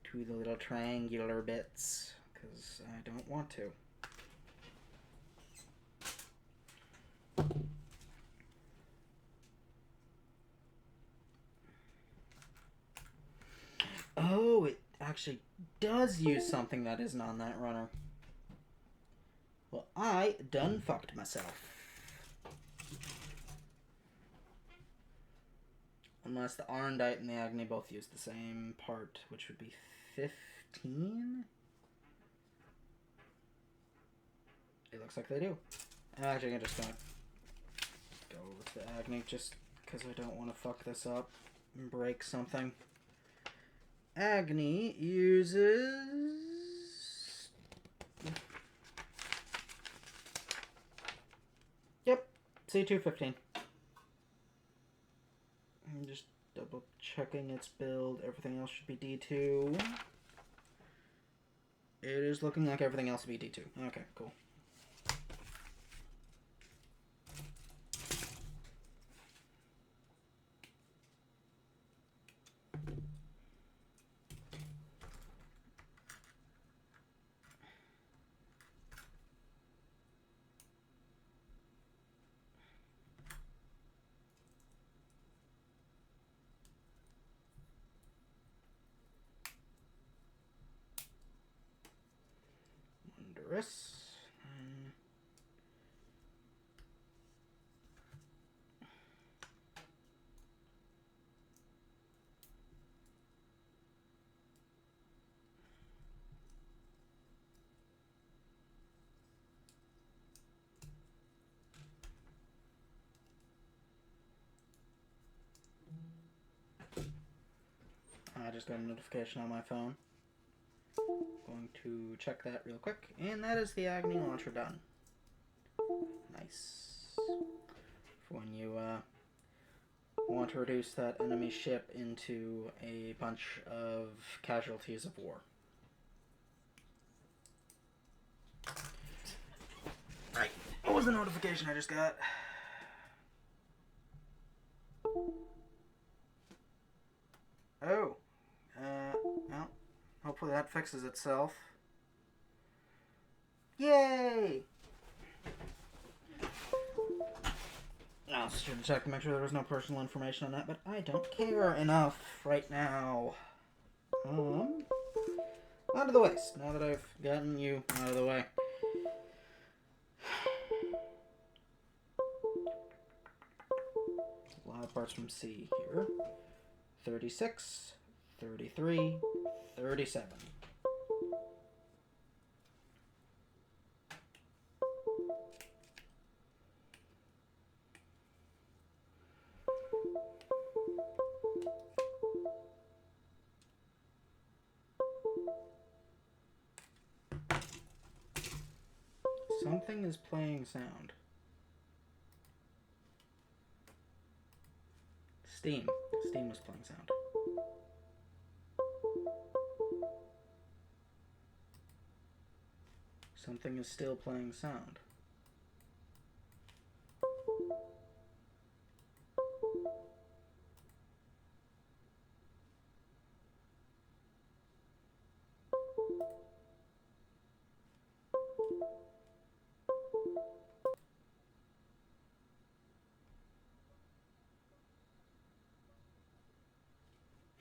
to the little triangular bits, because I don't want to. Oh, it actually does use something that isn't on that runner. Well, I done fucked myself. Unless the Arndite and the Agni both use the same part, which would be 15? It looks like they do. Actually, I'm just gonna go with the Agni just because I don't want to fuck this up and break something. Agni uses... Yep, C215. I'm just double checking its build. Everything else should be D2. It is looking like everything else will be D2. Okay, cool. Wondrous. I just got a notification on my phone. Going to check that real quick, and that is the Agni launcher done. Nice. For when you want to reduce that enemy ship into a bunch of casualties of war. Right. What was the notification I just got? Oh. Well, hopefully that fixes itself. Yay! I was just check to make sure there was no personal information on that, but I don't care enough right now. Out of the waste, now that I've gotten you out of the way. A lot of parts from C here. 36, 33, 37. Some Something is playing sound. Steam. Steam was playing sound. Something is still playing sound.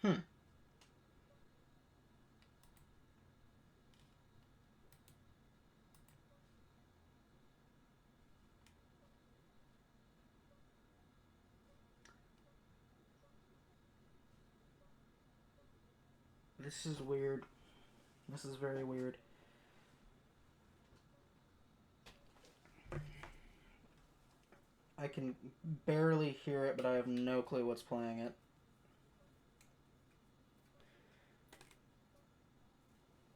Hmm. This is weird. This is very weird. I can barely hear it, but I have no clue what's playing it.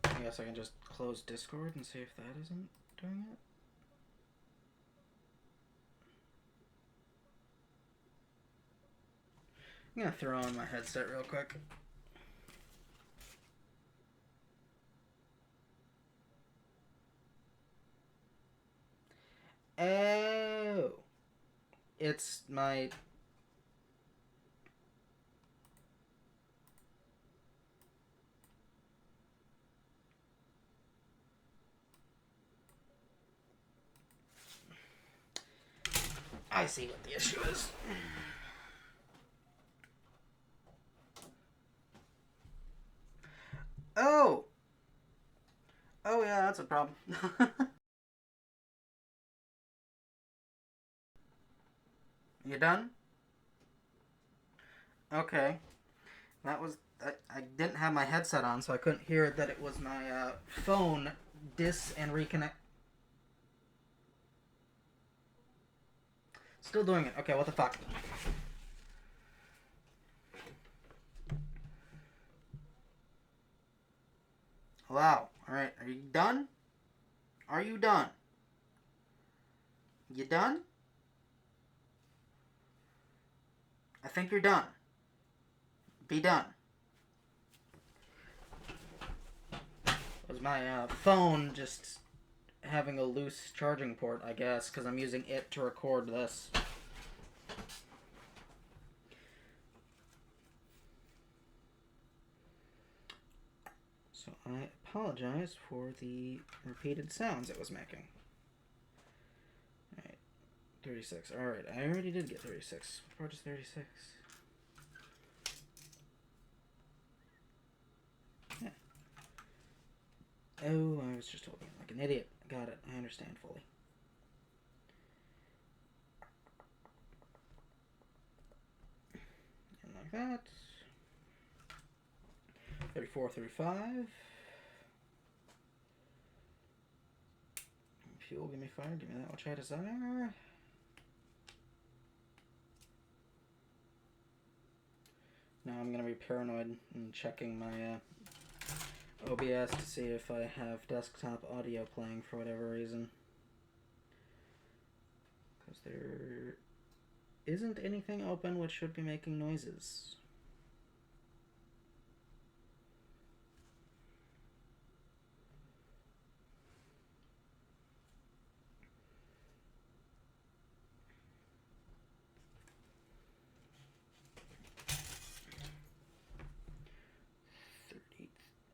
I guess I can just close Discord and see if that isn't doing it. I'm gonna throw on my headset real quick. Oh, it's my... I see what the issue is. Oh! Oh yeah, that's a problem. You done? Okay. That was... I didn't have my headset on, so I couldn't hear that it was my phone dis and reconnect. Still doing it. Okay, what the fuck? Hello. Alright, are you done? Are you done? You done? I think you're done. Be done. Was my phone just having a loose charging port, I guess, because I'm using it to record this. So I apologize for the repeated sounds it was making. Alright, 36. Alright, I already did get 36. What part is 36? Yeah. Oh, I was just talking like an idiot. Got it. I understand fully. And like that. 34, 35. Fuel, give me fire, give me that which I desire. Now I'm going to be paranoid and checking my OBS to see if I have desktop audio playing for whatever reason. Because there isn't anything open which should be making noises.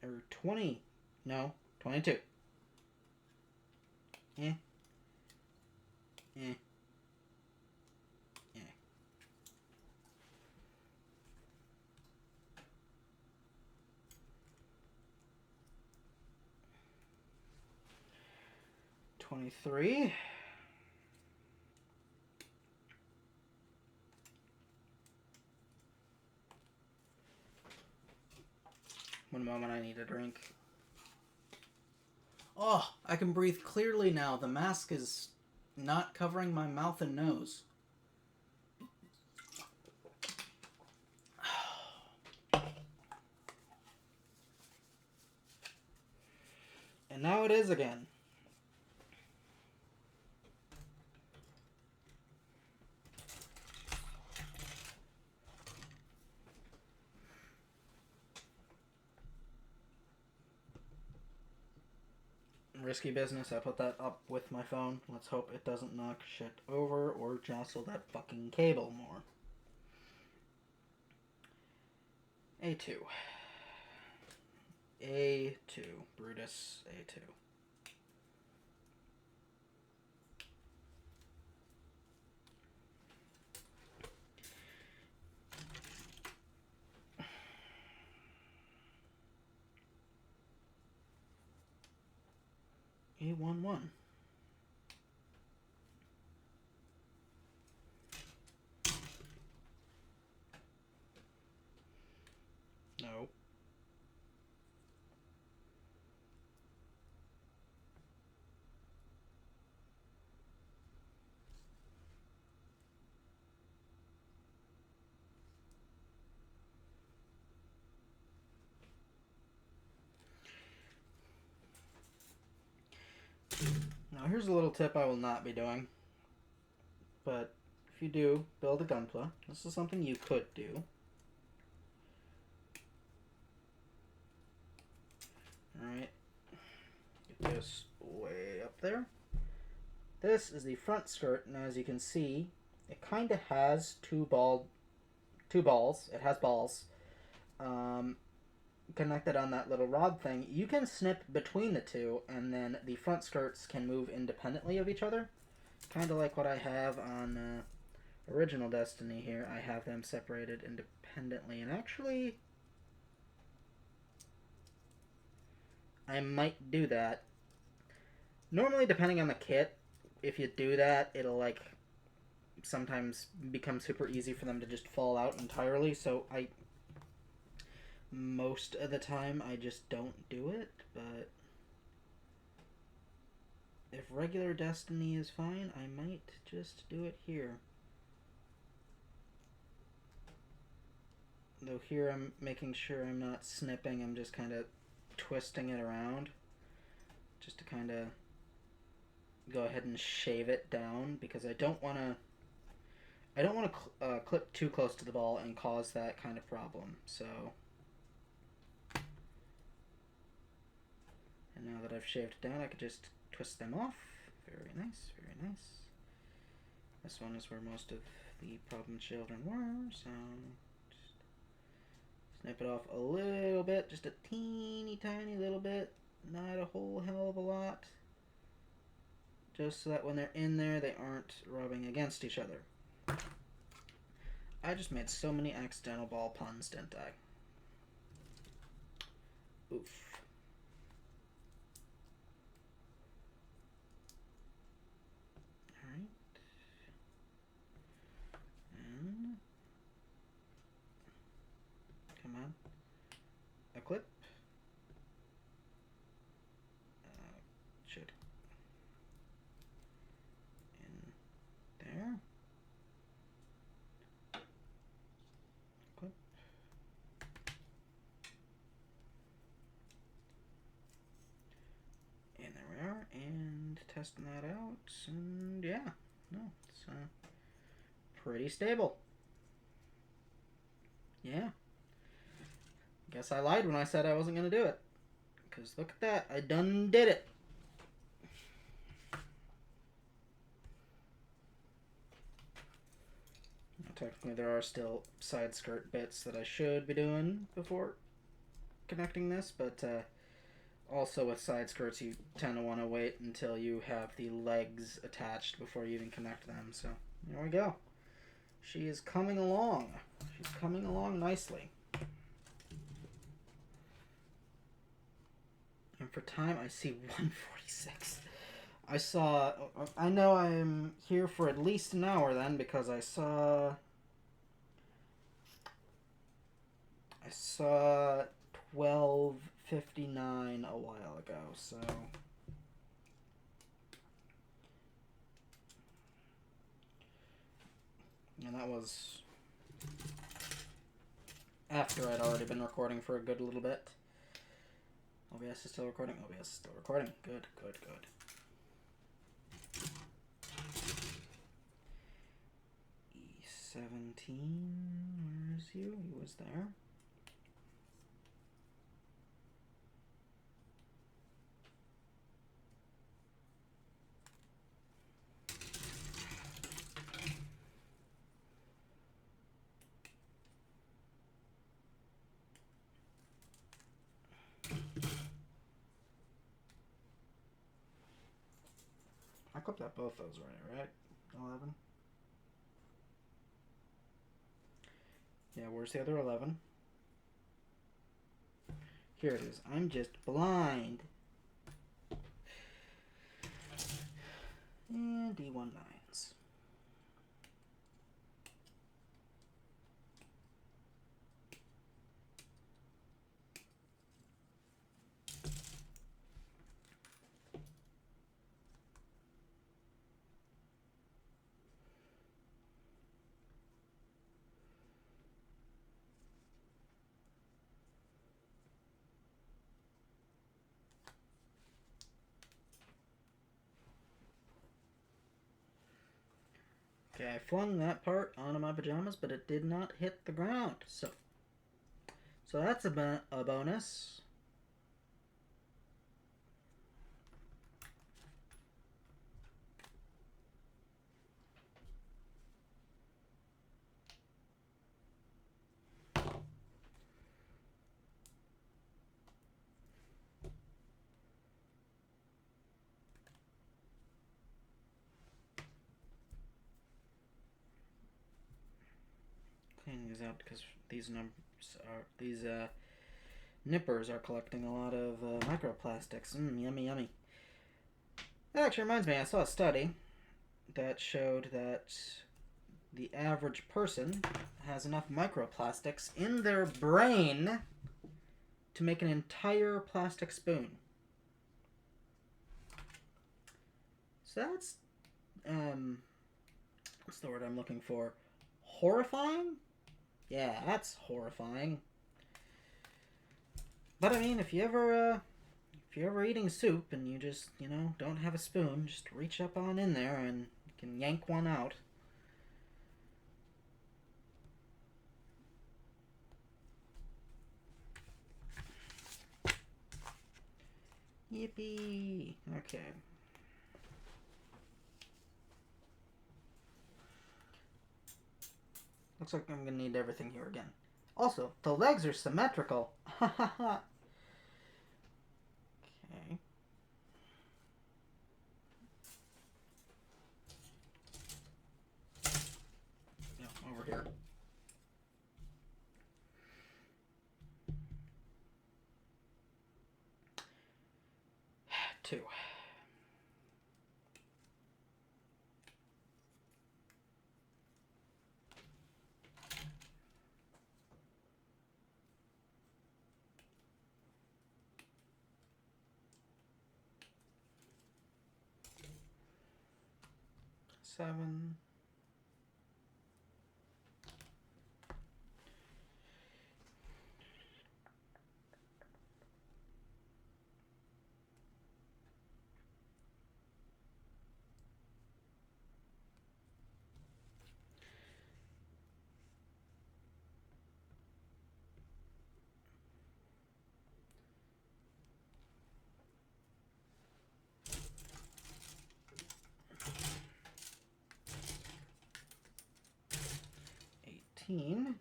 Or 20. No, 22. Eh. Eh. Eh. $23. One moment, I need a drink. Oh, I can breathe clearly now. The mask is not covering my mouth and nose. And now it is again. Risky business. I put that up with my phone. Let's hope it doesn't knock shit over or jostle that fucking cable more. A2. A2. Brutus A2. A11. No. Now here's a little tip I will not be doing. But if you do build a gunpla, this is something you could do. Alright. Get this way up there. This is the front skirt, and as you can see, it kind of has two balls. It has balls connected on that little rod thing. You can snip between the two, and then the front skirts can move independently of each other. Kind of like what I have on Original Destiny here. I have them separated independently, and actually, I might do that. Normally, depending on the kit, if you do that, it'll like sometimes become super easy for them to just fall out entirely, so most of the time I just don't do it, but if regular Destiny is fine, I might just do it here. Though here I'm making sure I'm not snipping, I'm just kind of twisting it around just to kind of go ahead and shave it down, because I don't want to clip too close to the ball and cause that kind of problem. So, and now that I've shaved it down, I could just twist them off. Very nice, very nice. This one is where most of the problem children were, so just snip it off a little bit, just a teeny tiny little bit, not a whole hell of a lot. Just so that when they're in there, they aren't rubbing against each other. I just made so many accidental ball puns, didn't I? Oof. Alright. And come on. A clip. Should. In there. Clip. And there we are. And testing that out. And yeah. No, it's pretty stable. Yeah. Guess I lied when I said I wasn't going to do it. Because look at that. I done did it. Now, technically, there are still side skirt bits that I should be doing before connecting this. But also with side skirts, you tend to want to wait until you have the legs attached before you even connect them. So there we go. She is coming along. She's coming along nicely. And for time, I see 1:46. I know I'm here for at least an hour then, because I saw 12:59 a while ago, so. And that was after I'd already been recording for a good little bit. OBS is still recording. OBS is still recording. Good, good, good. E17, where's you? He was there. clipped out both those already, right? 11. Yeah, where's the other 11? Here it is. I'm just blind. And D1 nines. Okay, I flung that part onto my pajamas, but it did not hit the ground. So that's a bonus. Cleaning these out because these nippers are collecting a lot of microplastics. Yummy, yummy. That actually reminds me, I saw a study that showed that the average person has enough microplastics in their brain to make an entire plastic spoon. So that's, what's the word I'm looking for? Horrifying? Yeah, that's horrifying. But I mean, if you're ever eating soup and you just, don't have a spoon, just reach up on in there and you can yank one out. Yippee! Okay. Looks like I'm gonna need everything here again. Also, the legs are symmetrical. Ha ha ha. Okay. No, over here. 2. 7. 18.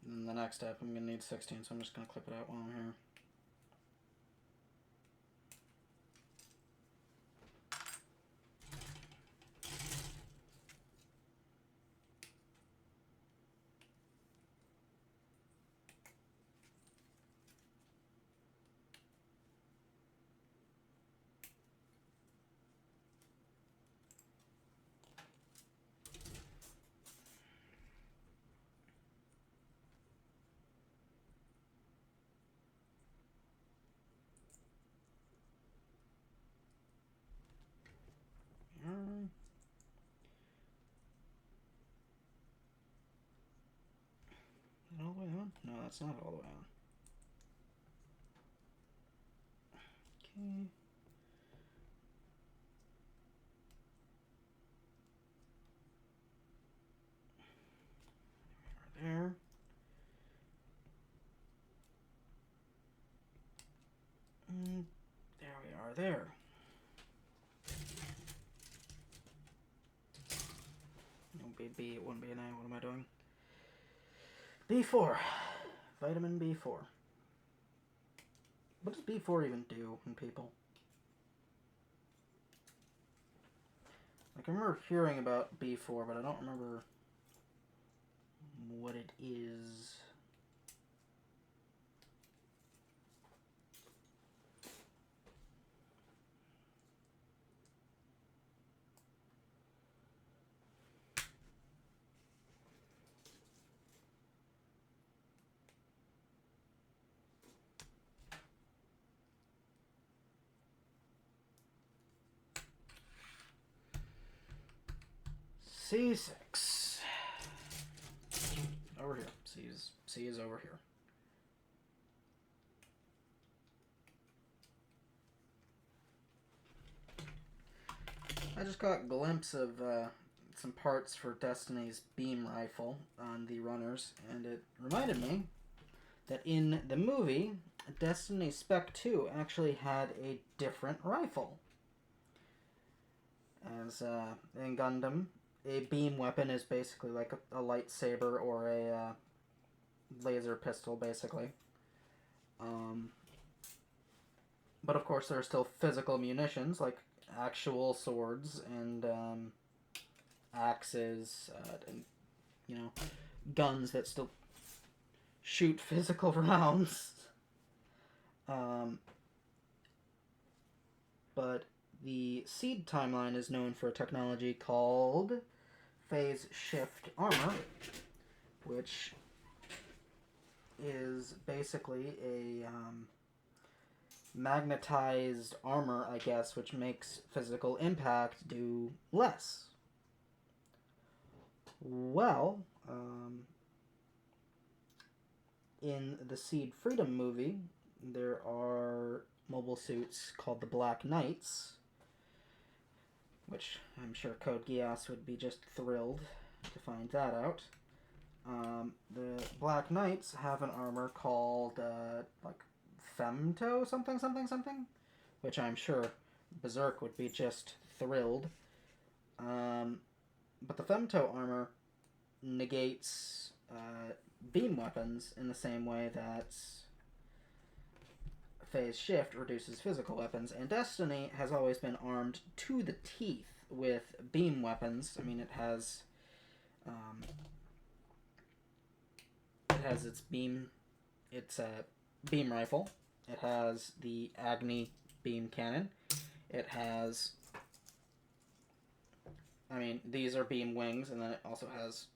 And the next step, I'm going to need 16, so I'm just going to clip it out while I'm here. Is that all the way on? No, that's not all the way on. Okay. There. And there we are there. It won't be B, it wouldn't be an A. What am I doing? B4. Vitamin B4. What does B4 even do in people? Like, I remember hearing about B4, but I don't remember what it is. C6. Over here. C is over here. I just got a glimpse of some parts for Destiny's beam rifle on the runners, and it reminded me that in the movie, Destiny Spec 2 actually had a different rifle. As in Gundam, a beam weapon is basically like a lightsaber or a laser pistol, basically. But of course, there are still physical munitions, like actual swords and axes, and, you know, guns that still shoot physical rounds. But the Seed timeline is known for a technology called phase shift armor, which is basically a magnetized armor, I guess, which makes physical impact do less. Well, in the Seed Freedom movie, there are mobile suits called the Black Knights, which I'm sure Code Geass would be just thrilled to find that out. The Black Knights have an armor called, like, Femto something, which I'm sure Berserk would be just thrilled. But the Femto armor negates beam weapons in the same way that phase shift reduces physical weapons, and Destiny has always been armed to the teeth with beam weapons. I mean, it has its beam rifle. It has the Agni beam cannon. It has, I mean, these are beam wings, and then it also has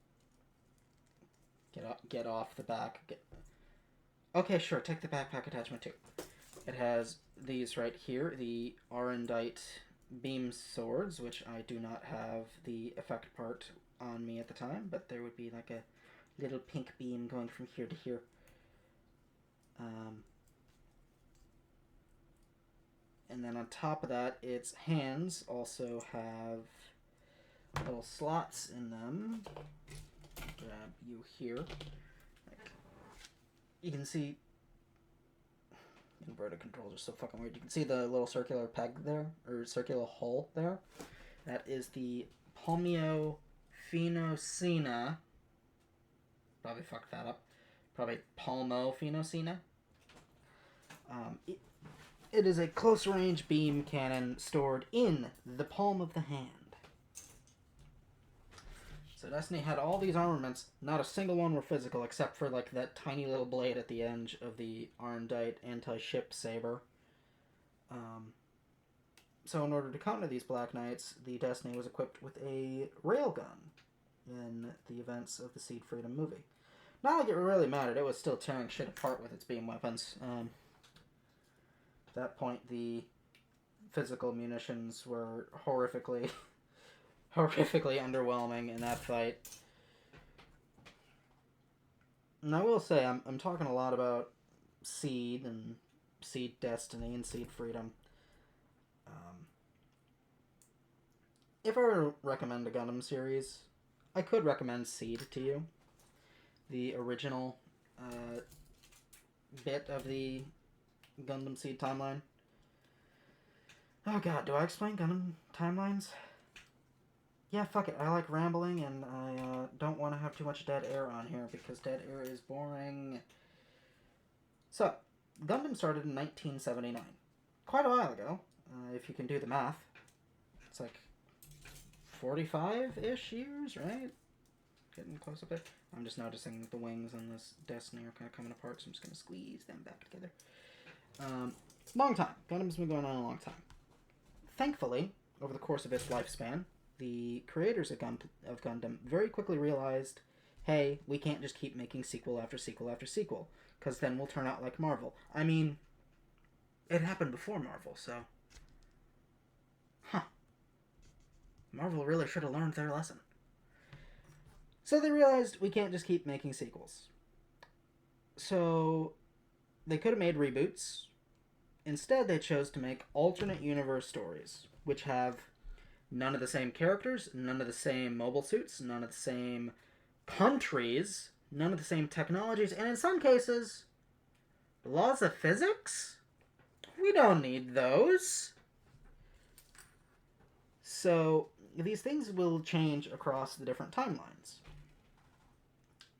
get off the back. Okay, sure, take the backpack attachment too. It has these right here, the Arendite beam swords, which I do not have the effect part on me at the time, but there would be like a little pink beam going from here to here. And then on top of that, its hands also have little slots in them. Grab you here. Like, you can see, inverted controls are so fucking weird. You can see the little circular peg there, or circular hole there. That is the Palmophenocina. Probably fucked that up. Probably Palmophenocina. It is a close-range beam cannon stored in the palm of the hand. So Destiny had all these armaments. Not a single one were physical, except for like that tiny little blade at the end of the Arendite anti-ship saber. So in order to counter these Black Knights, the Destiny was equipped with a railgun in the events of the Seed Freedom movie. Not like it really mattered. It was still tearing shit apart with its beam weapons. At that point, the physical munitions were horrifically underwhelming in that fight. And I will say, I'm talking a lot about Seed and Seed Destiny and Seed Freedom. If I were to recommend a Gundam series, I could recommend Seed to you. The original bit of the Gundam Seed timeline. Oh god, do I explain Gundam timelines? Yeah, fuck it. I like rambling, and I don't want to have too much dead air on here, because dead air is boring. So, Gundam started in 1979. Quite a while ago, if you can do the math. It's like 45-ish years, right? Getting close up there. I'm just noticing that the wings on this Destiny are kind of coming apart, so I'm just going to squeeze them back together. Long time. Gundam's been going on a long time. Thankfully, over the course of its lifespan, the creators of Gundam very quickly realized, hey, we can't just keep making sequel after sequel after sequel, because then we'll turn out like Marvel. I mean, it happened before Marvel, so... Marvel really should have learned their lesson. So they realized we can't just keep making sequels. So they could have made reboots. Instead, they chose to make alternate universe stories, which have none of the same characters, none of the same mobile suits, none of the same countries, none of the same technologies, and in some cases, laws of physics? We don't need those. So these things will change across the different timelines.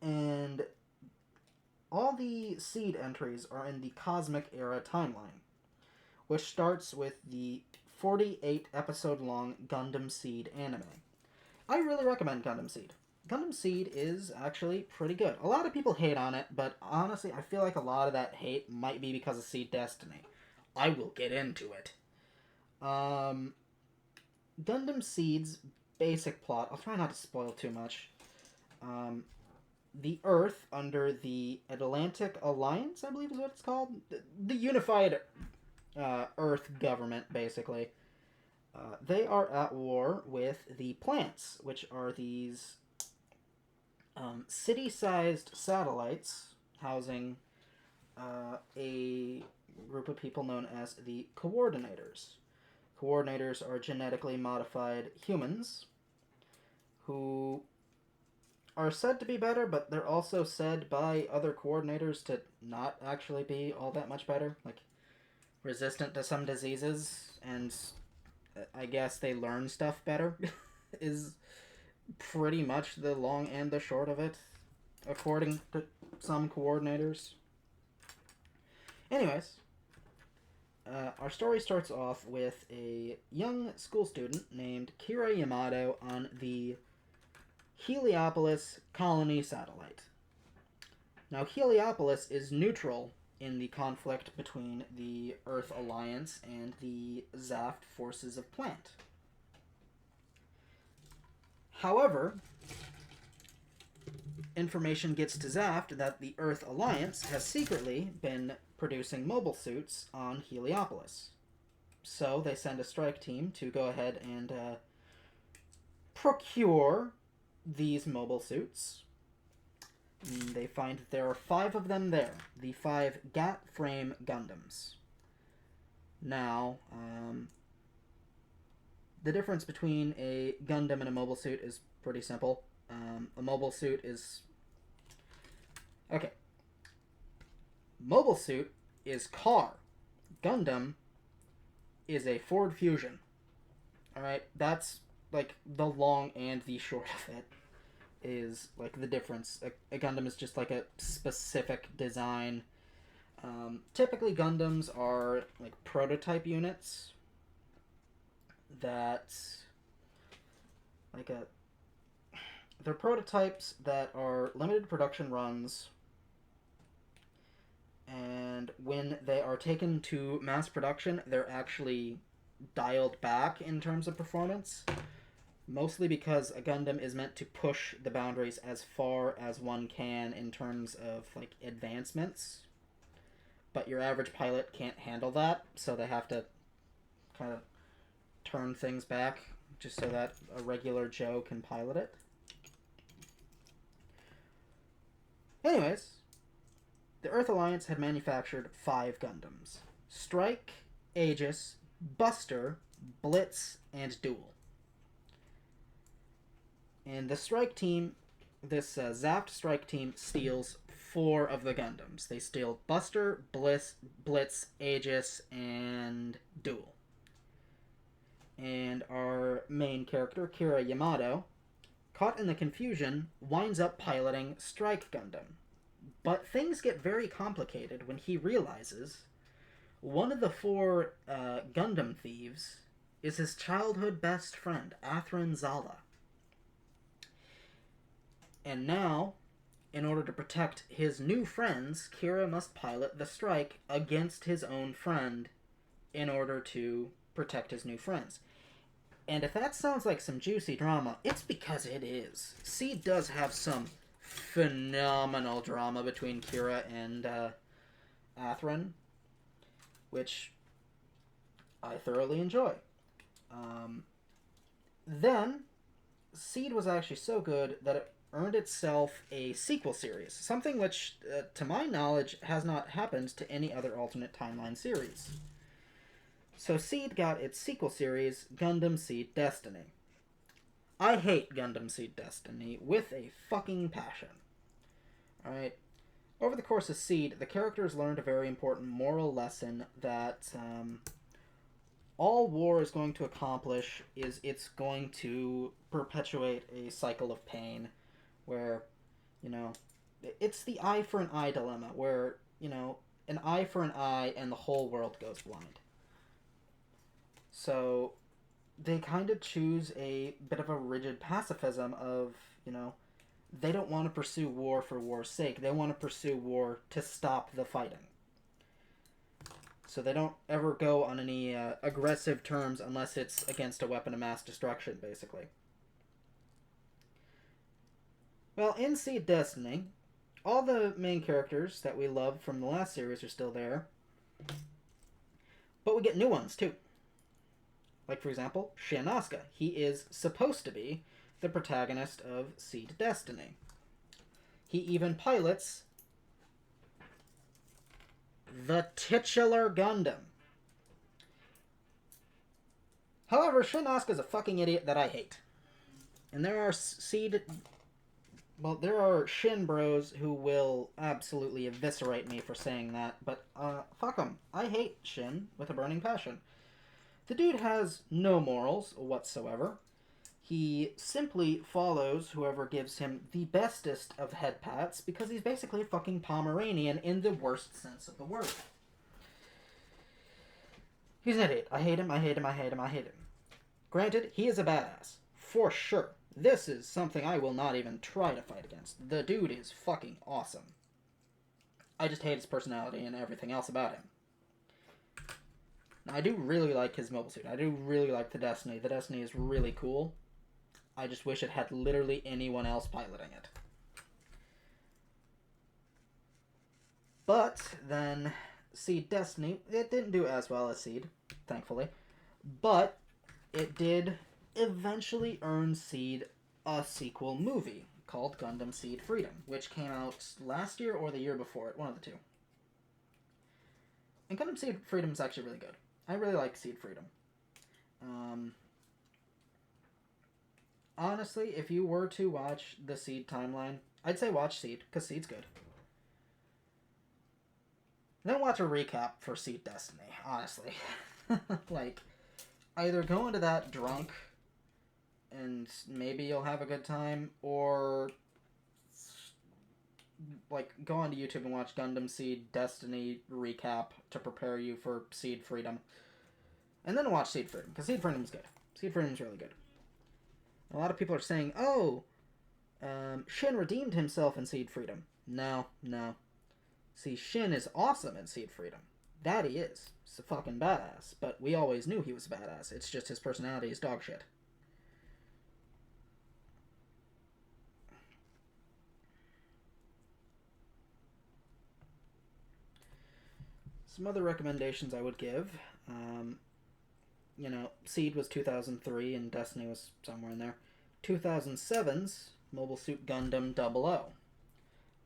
And all the seed entries are in the Cosmic Era timeline, which starts with the 48 episode long Gundam Seed anime. I really recommend Gundam Seed. Gundam Seed is actually pretty good. A lot of people hate on it, but honestly, I feel like a lot of that hate might be because of Seed Destiny. I will get into it. Gundam Seed's basic plot, I'll try not to spoil too much. The Earth, under the Atlantic Alliance, I believe is what it's called. The unified Earth government, basically. They are at war with the plants, which are these city-sized satellites housing a group of people known as the Coordinators. Coordinators are genetically modified humans who are said to be better, but they're also said by other coordinators to not actually be all that much better. Like, resistant to some diseases, and I guess they learn stuff better, is pretty much the long and the short of it, according to some coordinators. Anyways, our story starts off with a young school student named Kira Yamato on the Heliopolis colony satellite. Now, Heliopolis is neutral in the conflict between the Earth Alliance and the Zaft forces of Plant. However, information gets to Zaft that the Earth Alliance has secretly been producing mobile suits on Heliopolis. So they send a strike team to go ahead and procure these mobile suits. They find that there are 5 of them there. The 5 GAT frame Gundams. Now, the difference between a Gundam and a mobile suit is pretty simple. A mobile suit is... Okay. Mobile suit is car. Gundam is a Ford Fusion. Alright, that's like the long and the short of it. Is like the difference. A Gundam is just like a specific design. Typically Gundams are like prototype units that they're prototypes that are limited production runs, and when they are taken to mass production, they're actually dialed back in terms of performance. Mostly because a Gundam is meant to push the boundaries as far as one can in terms of, like, advancements. But your average pilot can't handle that, so they have to kind of turn things back just so that a regular Joe can pilot it. Anyways, the Earth Alliance had manufactured 5 Gundams. Strike, Aegis, Buster, Blitz, and Duel. And the strike team, this Zaft strike team, steals 4 of the Gundams. They steal Buster, Blitz, Aegis, and Duel. And our main character, Kira Yamato, caught in the confusion, winds up piloting Strike Gundam. But things get very complicated when he realizes one of the four Gundam thieves is his childhood best friend, Athrin Zala. And now, in order to protect his new friends, Kira must pilot the strike against his own friend in order to protect his new friends. And if that sounds like some juicy drama, it's because it is. Seed does have some phenomenal drama between Kira and Athrin, which I thoroughly enjoy. Then, Seed was actually so good that it earned itself a sequel series, something which, to my knowledge, has not happened to any other alternate timeline series. So Seed got its sequel series, Gundam Seed Destiny. I hate Gundam Seed Destiny with a fucking passion. Alright? Over the course of Seed, the characters learned a very important moral lesson that all war is going to accomplish is it's going to perpetuate a cycle of pain where, it's the eye for an eye dilemma where, an eye for an eye and the whole world goes blind. So they kind of choose a bit of a rigid pacifism of, they don't want to pursue war for war's sake. They want to pursue war to stop the fighting. So they don't ever go on any aggressive terms unless it's against a weapon of mass destruction, basically. Well, in Seed Destiny, all the main characters that we loved from the last series are still there. But we get new ones, too. Like, for example, Shin Asuka. He is supposed to be the protagonist of Seed Destiny. He even pilots the titular Gundam. However, Shin Asuka is a fucking idiot that I hate. And there are there are Shin bros who will absolutely eviscerate me for saying that, but fuck them. I hate Shin with a burning passion. The dude has no morals whatsoever. He simply follows whoever gives him the bestest of head pats because he's basically a fucking Pomeranian in the worst sense of the word. He's an idiot. I hate him, I hate him, I hate him, I hate him. Granted, he is a badass. For sure. This is something I will not even try to fight against. The dude is fucking awesome. I just hate his personality and everything else about him. Now, I do really like his mobile suit. I do really like the Destiny. The Destiny is really cool. I just wish it had literally anyone else piloting it. But then Seed Destiny, it didn't do as well as Seed, thankfully. But it did eventually earn Seed a sequel movie called Gundam Seed Freedom, which came out last year or the year before it, one of the two. And Gundam Seed Freedom is actually really good. I really like Seed Freedom. Honestly, if you were to watch the Seed timeline, I'd say watch Seed, because Seed's good. Then watch a recap for Seed Destiny, honestly. Like, either go into that drunk, and maybe you'll have a good time, or like, go onto YouTube and watch Gundam Seed Destiny recap to prepare you for Seed Freedom. And then watch Seed Freedom, because Seed Freedom's good. Seed Freedom's really good. A lot of people are saying, Shin redeemed himself in Seed Freedom. No. See, Shin is awesome in Seed Freedom. That he is. He's a fucking badass. But we always knew he was a badass. It's just his personality is dog shit. Some other recommendations I would give. Seed was 2003 and Destiny was somewhere in there. 2007's Mobile Suit Gundam 00.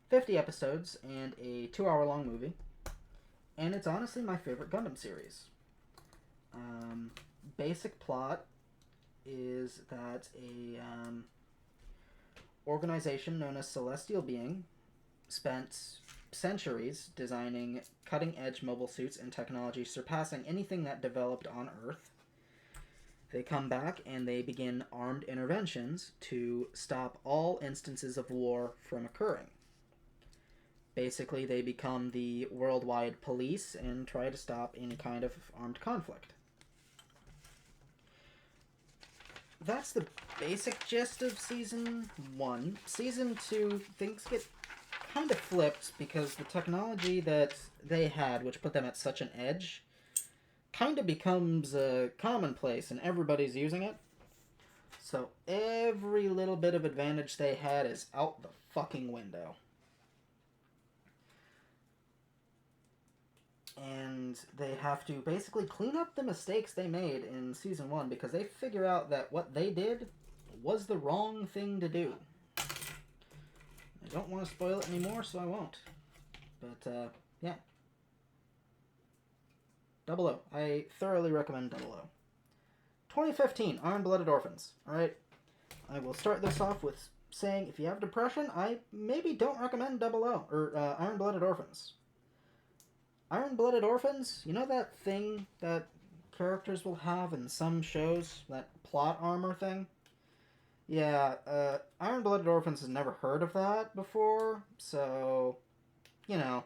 50 episodes and a 2-hour-long movie. And it's honestly my favorite Gundam series. Basic plot is that a organization known as Celestial Being spent centuries designing cutting-edge mobile suits and technology surpassing anything that developed on Earth. They come back and they begin armed interventions to stop all instances of war from occurring. Basically, they become the worldwide police and try to stop any kind of armed conflict. That's the basic gist of Season 1. Season 2, things get kind of flipped because the technology that they had, which put them at such an edge, kind of becomes commonplace and everybody's using it. So every little bit of advantage they had is out the fucking window. And they have to basically clean up the mistakes they made in Season 1 because they figure out that what they did was the wrong thing to do. I don't want to spoil it anymore, so I won't. But, yeah. 00. I thoroughly recommend 00. 2015, Iron-Blooded Orphans. Alright, I will start this off with saying if you have depression, I maybe don't recommend 00, or Iron-Blooded Orphans. Iron-Blooded Orphans, you know that thing that characters will have in some shows? That plot armor thing? Yeah, Iron-Blooded Orphans has never heard of that before, so, you know,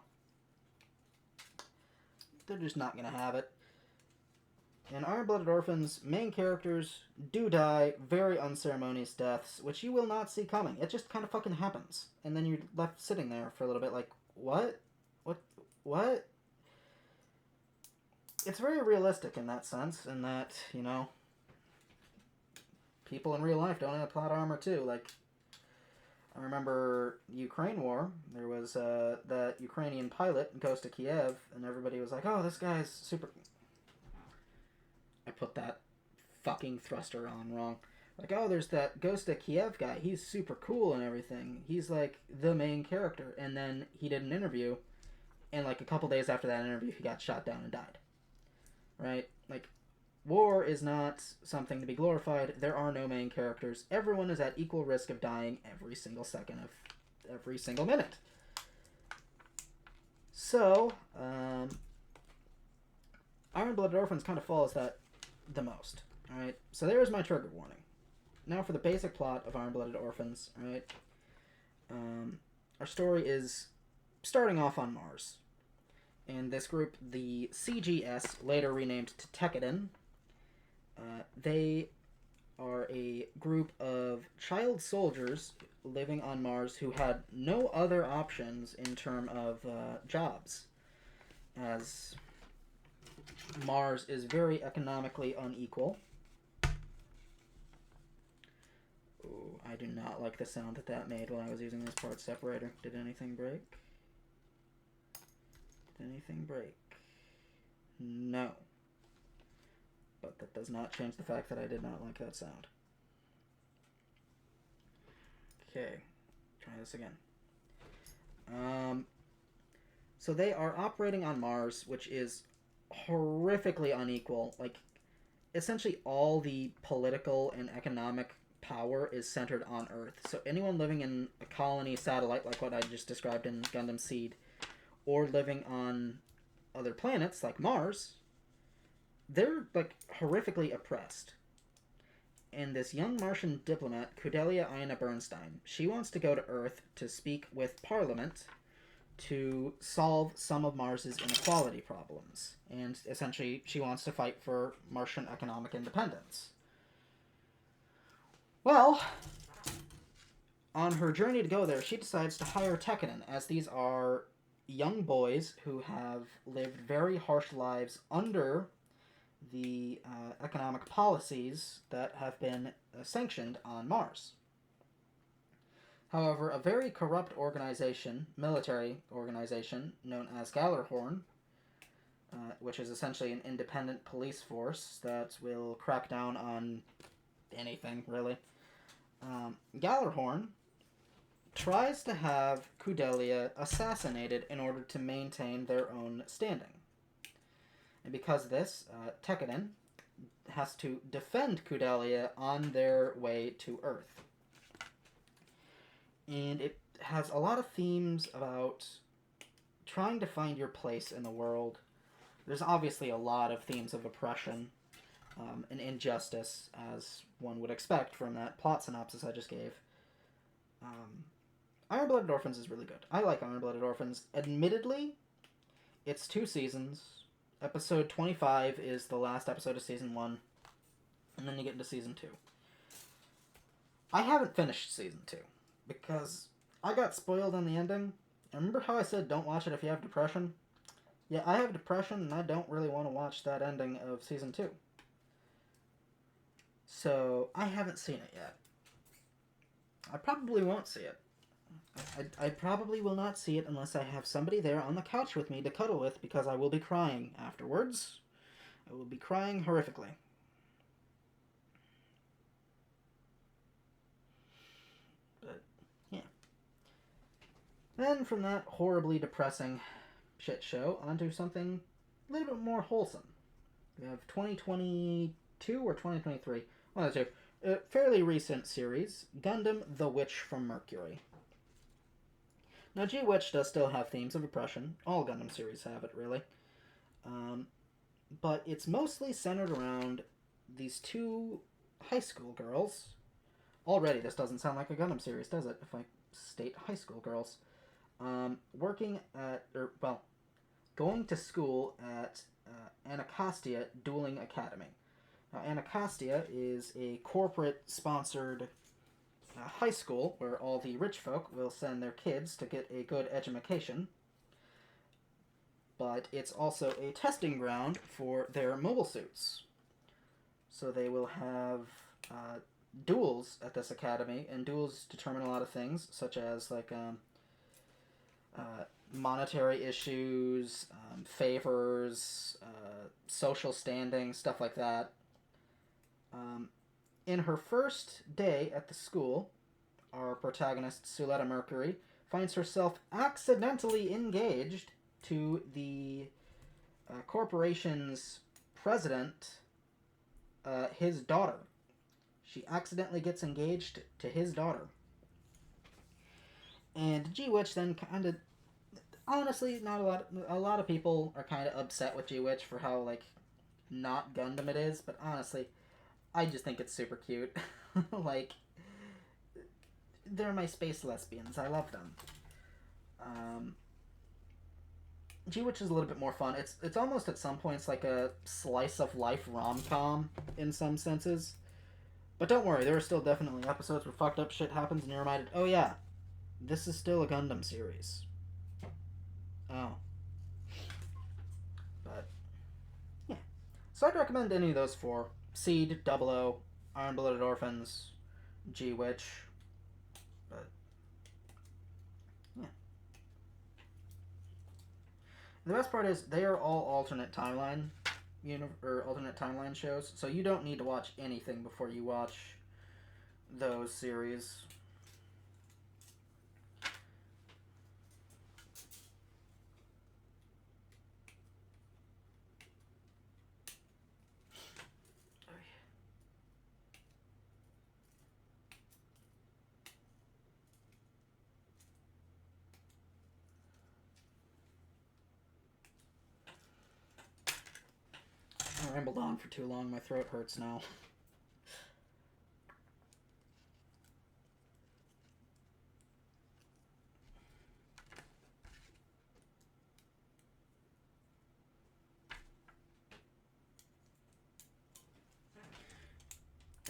they're just not gonna have it. In Iron-Blooded Orphans, main characters do die very unceremonious deaths, which you will not see coming. It just kind of fucking happens. And then you're left sitting there for a little bit like, what? What? It's very realistic in that sense, in that, you know, people in real life don't have plot armor too. Like, I remember Ukraine War, there was that Ukrainian pilot goes to Kiev, and everybody was like, oh, this guy's super... I put that fucking thruster on wrong. Like, oh, there's that Ghost of Kiev guy. He's super cool and everything. He's, like, the main character. And then he did an interview, and, like, a couple days after that interview, he got shot down and died. Right? Like, war is not something to be glorified. There are no main characters. Everyone is at equal risk of dying every single second of every single minute. So, Iron-Blooded Orphans kind of follows that the most. Alright, so there's my trigger warning. Now for the basic plot of Iron-Blooded Orphans. Alright, our story is starting off on Mars. And this group, the CGS, later renamed to Tekkadan, they are a group of child soldiers living on Mars who had no other options in terms of jobs, as Mars is very economically unequal. Ooh, I do not like the sound that made while I was using this part separator. Did anything break? Did anything break? No. But that does not change the fact that I did not like that sound. Okay, try this again. So they are operating on Mars, which is horrifically unequal. Like, essentially all the political and economic power is centered on Earth. So anyone living in a colony satellite, like what I just described in Gundam Seed, or living on other planets, like Mars, they're, like, horrifically oppressed. And this young Martian diplomat, Kudelia Aina Bernstein, she wants to go to Earth to speak with Parliament to solve some of Mars's inequality problems. And essentially, she wants to fight for Martian economic independence. Well, on her journey to go there, she decides to hire Tekkadan, as these are young boys who have lived very harsh lives under the economic policies that have been sanctioned on Mars. However, a very corrupt organization, military organization, known as Gallarhorn, which is essentially an independent police force that will crack down on anything, really. Gallarhorn tries to have Kudelia assassinated in order to maintain their own standing. And because of this, Tekkadan has to defend Kudelia on their way to Earth. And it has a lot of themes about trying to find your place in the world. There's obviously a lot of themes of oppression and injustice, as one would expect from that plot synopsis I just gave. Iron-Blooded Orphans is really good. I like Iron-Blooded Orphans. Admittedly, it's 2 seasons. Episode 25 is the last episode of season 1, and then you get into season 2. I haven't finished season 2 because I got spoiled on the ending. Remember how I said don't watch it if you have depression? Yeah, I have depression and I don't really want to watch that ending of season 2. So, I haven't seen it yet. I probably won't see it. I probably will not see it unless I have somebody there on the couch with me to cuddle with, because I will be crying afterwards. I will be crying horrifically. But, yeah. Then from that horribly depressing shit show onto something a little bit more wholesome. We have 2022 or 2023. One of the two. A fairly recent series, Gundam The Witch from Mercury. Now, G-Witch does still have themes of oppression. All Gundam series have it, really. But it's mostly centered around these 2 high school girls. Already, this doesn't sound like a Gundam series, does it? If I state high school girls. Working at, going to school at Anacostia Dueling Academy. Now, Anacostia is a corporate-sponsored high school where all the rich folk will send their kids to get a good education. But it's also a testing ground for their mobile suits. So they will have duels at this academy, and duels determine a lot of things, such as monetary issues, favors, social standing, stuff like that. In her first day at the school, our protagonist, Suletta Mercury, finds herself accidentally engaged to the corporation's president, his daughter. She accidentally gets engaged to his daughter. And G-Witch then kind of... Honestly, a lot of people are kind of upset with G-Witch for how, not Gundam it is, but honestly, I just think it's super cute. They're my space lesbians. I love them. G-Witch is a little bit more fun. It's almost at some points like a slice of life rom-com in some senses. But don't worry, there are still definitely episodes where fucked up shit happens and you're reminded, oh yeah, this is still a Gundam series. Oh. But, yeah. So I'd recommend any of those 4. Seed, 00, Iron-Blooded Orphans, G-Witch. But, yeah. The best part is they are all alternate timeline shows, so you don't need to watch anything before you watch those series. I rambled on for too long. My throat hurts now.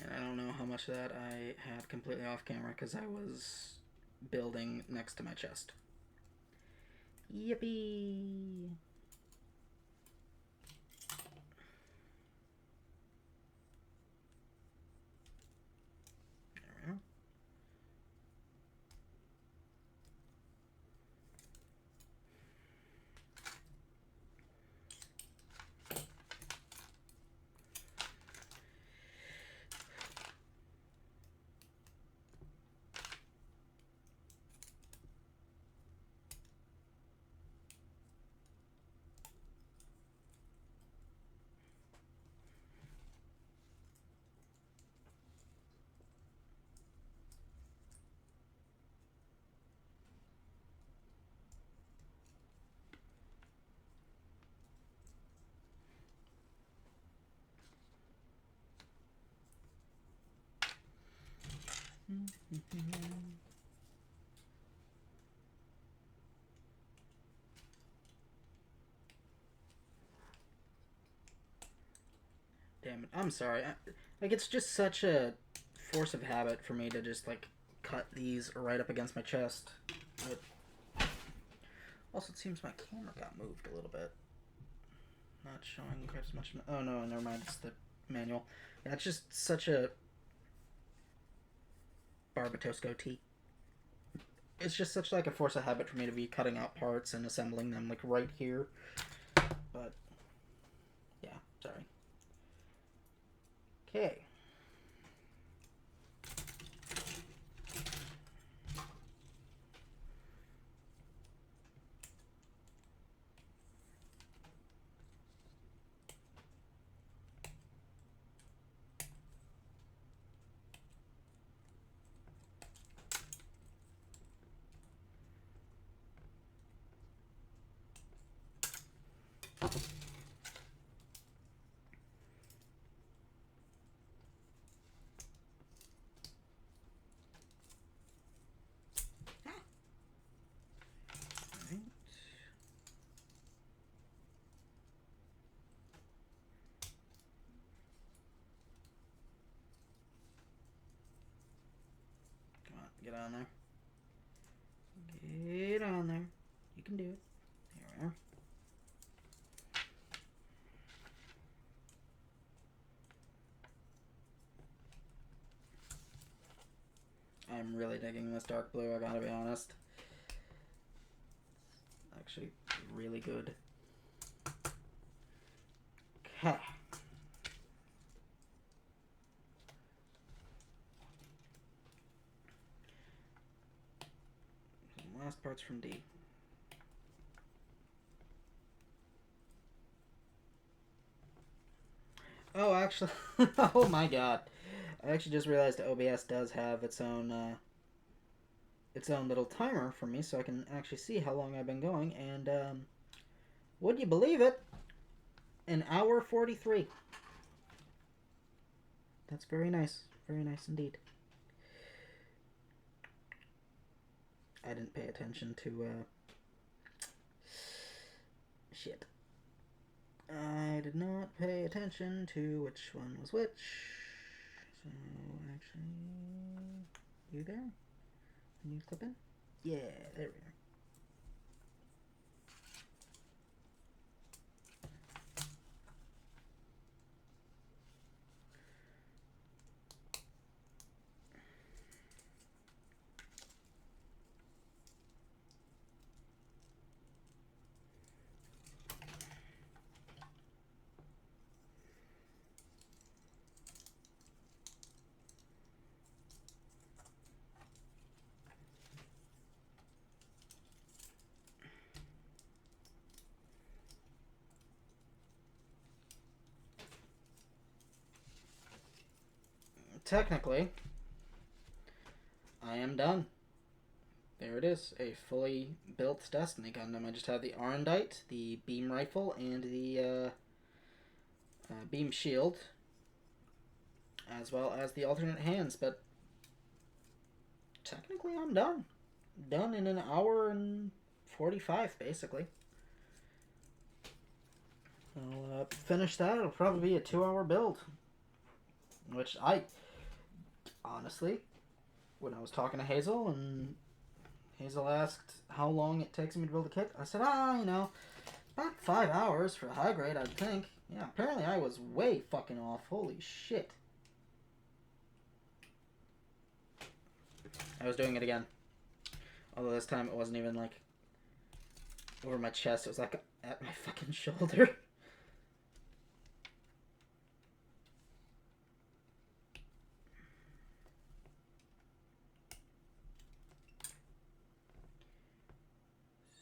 And I don't know how much of that I had completely off camera because I was building next to my chest. Yippee! I'm sorry. Like, it's just such a force of habit for me to just, like, cut these right up against my chest. But also, it seems my camera got moved a little bit. Not showing quite as much. Oh, no, never mind. It's the manual. Yeah, it's just such a Barbatos goatee. It's just such, like, a force of habit for me to be cutting out parts and assembling them, like, right here. But, yeah, sorry. Okay. Come on, get on there. Get on there. You can do it. Here we are. I'm really digging this dark blue, I gotta be honest. Actually, really good. Okay. Last part's from D. Oh, actually, oh my god. I actually just realized OBS does have its own little timer for me, so I can actually see how long I've been going, and, would you believe it? An hour 43. That's very nice. Very nice indeed. I didn't pay attention to, shit. I did not pay attention to which one was which. So, actually, you there? Can you clip in? Yeah, there we are. Technically, I am done. There it is, a fully built Destiny Gundam. I just have the Arendite, the beam rifle, and the beam shield, as well as the alternate hands, but technically I'm done. Done in an hour and 45, basically. I'll finish that. It'll probably be a 2-hour build, which I, honestly, when I was talking to Hazel and Hazel asked how long it takes me to build a kit, I said, you know, about 5 hours for high grade, I'd think. Yeah, apparently I was way fucking off. Holy shit. I was doing it again. Although this time it wasn't even, like, over my chest. It was, like, at my fucking shoulder.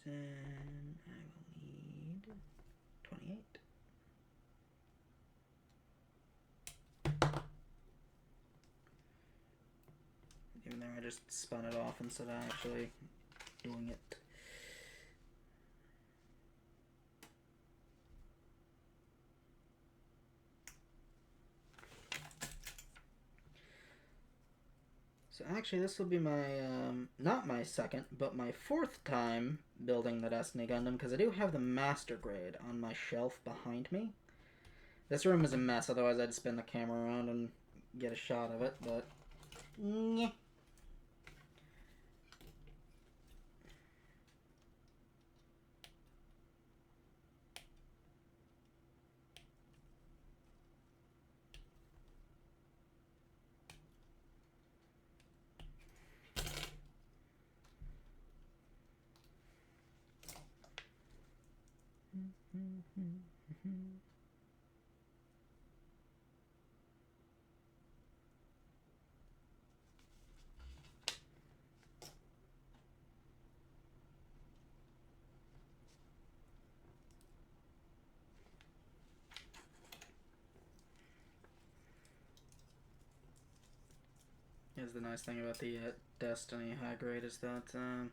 Then I will need 28. Even though I just spun it off instead of actually doing it. So actually this will be my, not my second, but my 4th time building the Destiny Gundam, because I do have the Master Grade on my shelf behind me. This room is a mess, otherwise I'd spin the camera around and get a shot of it, but... Nyeh. Here's the nice thing about the Destiny high grade is that you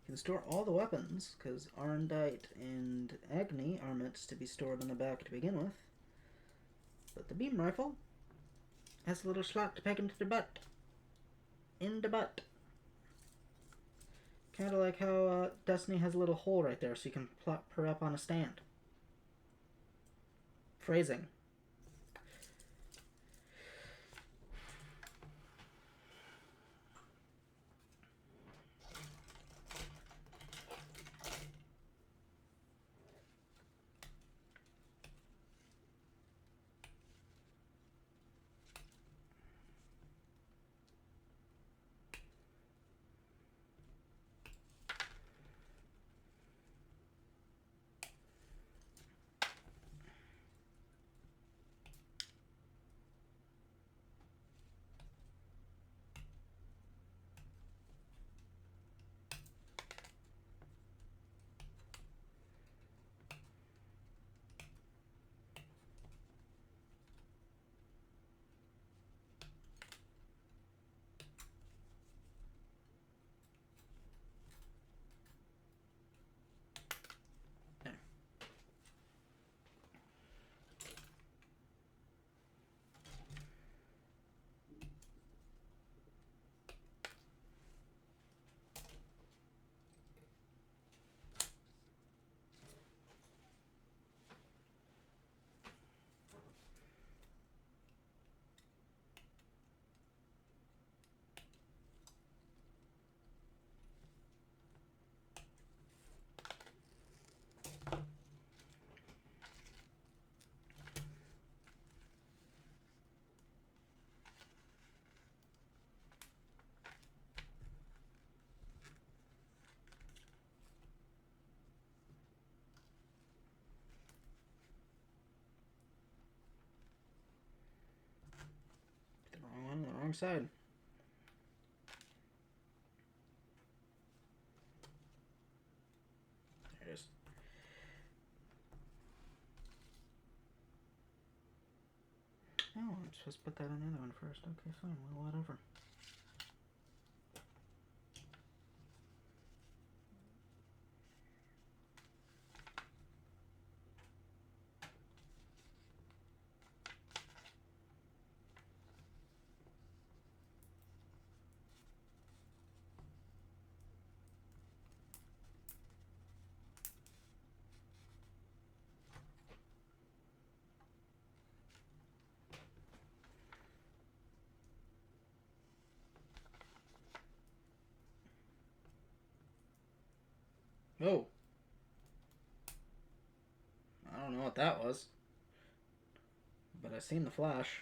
can store all the weapons, because Arndite and Agni are meant to be stored on the back to begin with. But the beam rifle has a little slot to peg into the butt. In the butt. Kind of like how Destiny has a little hole right there so you can plop her up on a stand. Phrasing. The wrong one, the wrong side. There it is. Oh, I'm supposed to put that on the other one first. Okay, fine. Well, whatever. Oh. I don't know what that was. But I seen the flash.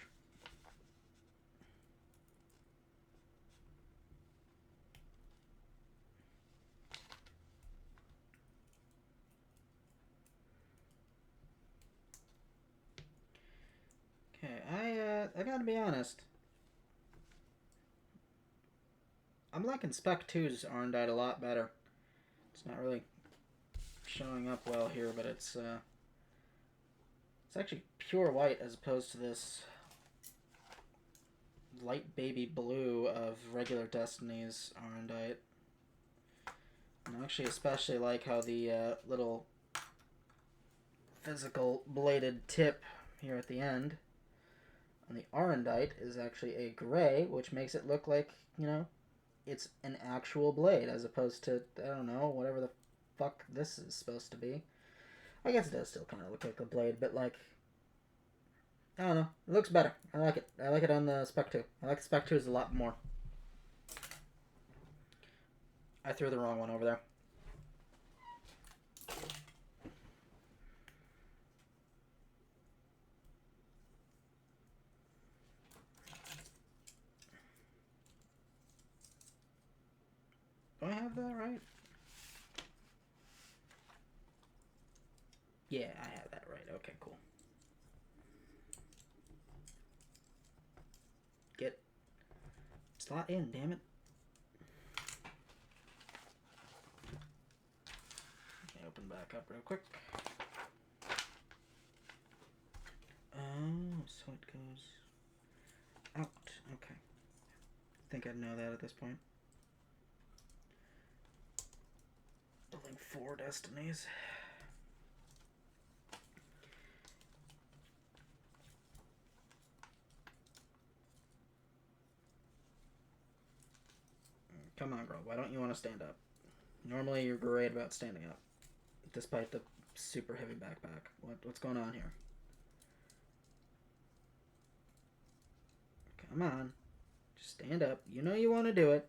Okay, I gotta be honest. I'm liking Spec 2's Arndite a lot better. It's not really showing up well here, but it's actually pure white as opposed to this light baby blue of regular Destiny's Arndite. And I actually especially like how the little physical bladed tip here at the end on the Arndite is actually a gray, which makes it look like, you know, it's an actual blade as opposed to, I don't know, whatever the fuck this is supposed to be. I guess it does still kind of look like a blade, but like, I don't know. It looks better. I like it. I like it on the Spec 2. I like the Spec 2s a lot more. I threw the wrong one over there. Do I have that right? Yeah, I have that right. Okay, cool. Get slot in, damn it. Open back up real quick. Oh, so it goes out. Okay. I think I'd know that at this point. Building 4 destinies. Come on, girl. Why don't you want to stand up? Normally, you're great about standing up, despite the super heavy backpack. What's going on here? Come on. Just stand up. You know you want to do it.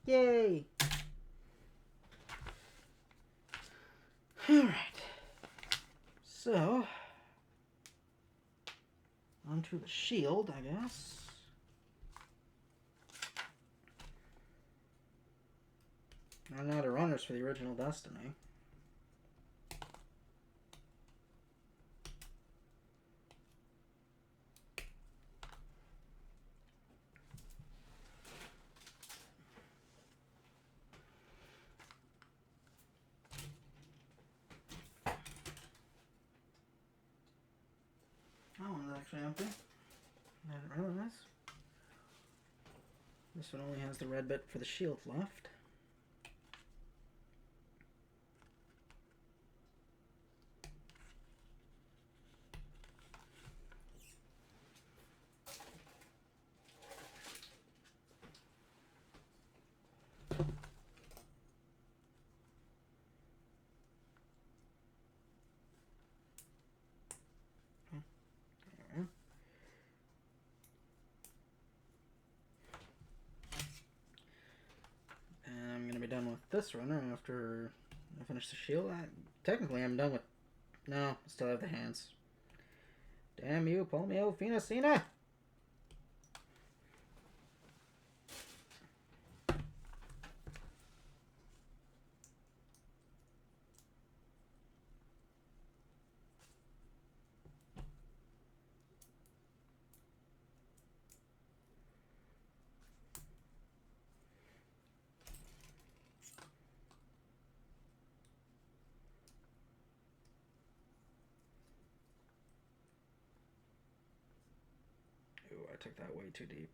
Yay! Alright. So, onto the shield, I guess. I'm out of runners for the original Destiny. That one's actually empty. I didn't realize. This one only has the red bit for the shield left. And I'm going to be done with this runner after I finish the shield. Technically, I'm done with... No, I still have the hands. Damn you, Palmio Finacina! Ooh, I took that way too deep.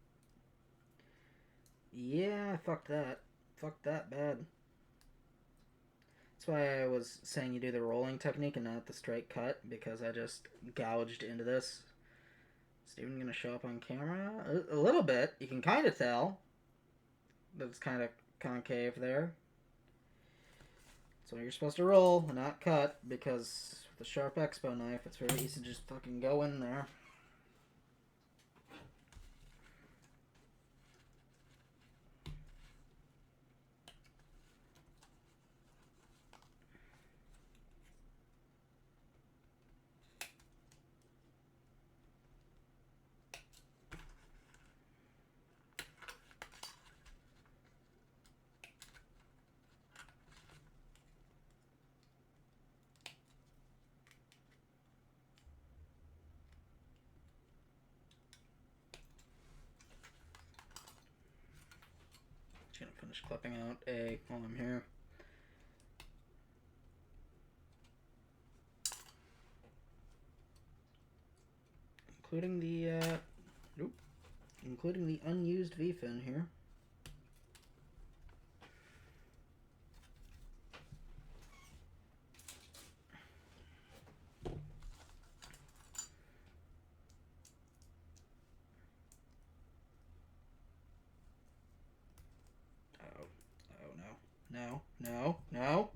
Yeah, fuck that. Fuck that bad. That's why I was saying you do the rolling technique and not the straight cut, because I just gouged into this. Is it even going to show up on camera? A little bit. You can kind of tell that it's kind of concave there. So you're supposed to roll, not cut, because with a sharp expo knife, it's very easy to just fucking go in there. Just gonna finish clipping out A while I'm here. Including the unused V-fin here. Oh no. No.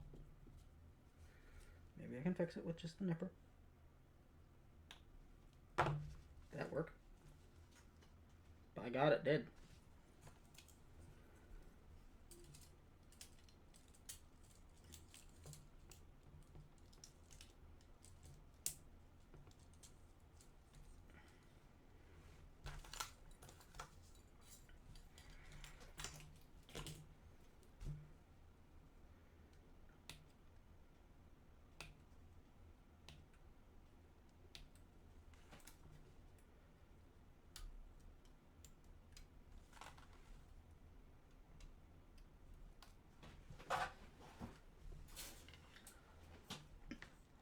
can fix it with just the nipper. That work? By God, it did.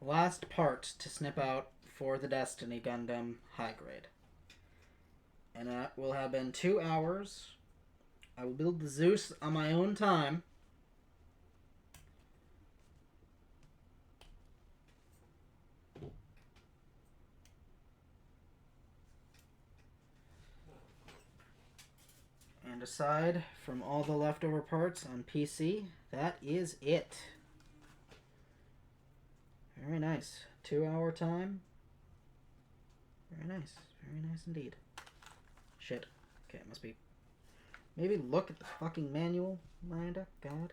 Last part to snip out for the Destiny Gundam high grade. And that will have been 2 hours. I will build the Zeus on my own time. And aside from all the leftover parts on PC, that is it. Very nice. 2 hour time. Very nice. Very nice indeed. Shit. Okay, it must be... Maybe look at the fucking manual, Miranda. God.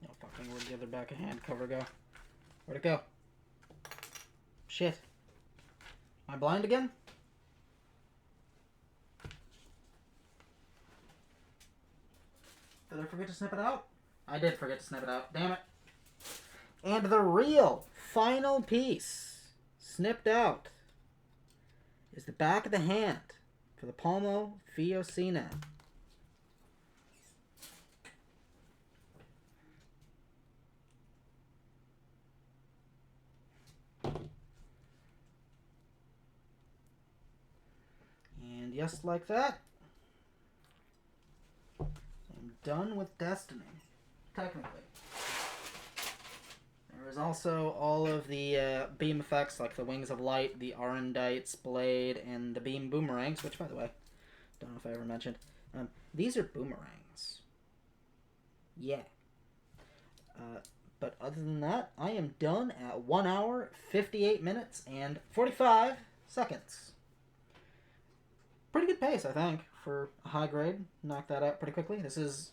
Oh, fucking, where'd the other back of hand cover go? Where'd it go? Shit. Am I blind again? Did I forget to snip it out? I did forget to snip it out. Damn it. And the real final piece snipped out is the back of the hand for the Palmo Fiocina. And just like that, I'm done with Destiny, technically. There is also all of the beam effects, like the Wings of Light, the Arendite's Blade, and the Beam Boomerangs, which, by the way, don't know if I ever mentioned. These are boomerangs. Yeah. But other than that, I am done at 1 hour, 58 minutes, and 45 seconds. Pretty good pace, I think, for a high grade. Knocked that out pretty quickly. This is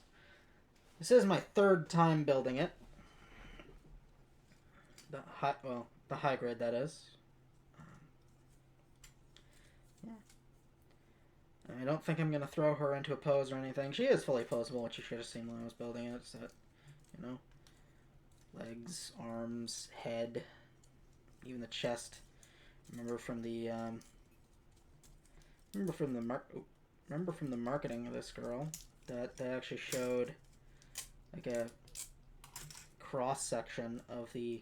my third time building it. The high grade, that is. Yeah. I don't think I'm going to throw her into a pose or anything. She is fully poseable, which you should have seen when I was building it. So that, you know, legs, arms, head, even the chest. Remember from the marketing of this girl that they actually showed like a cross section of the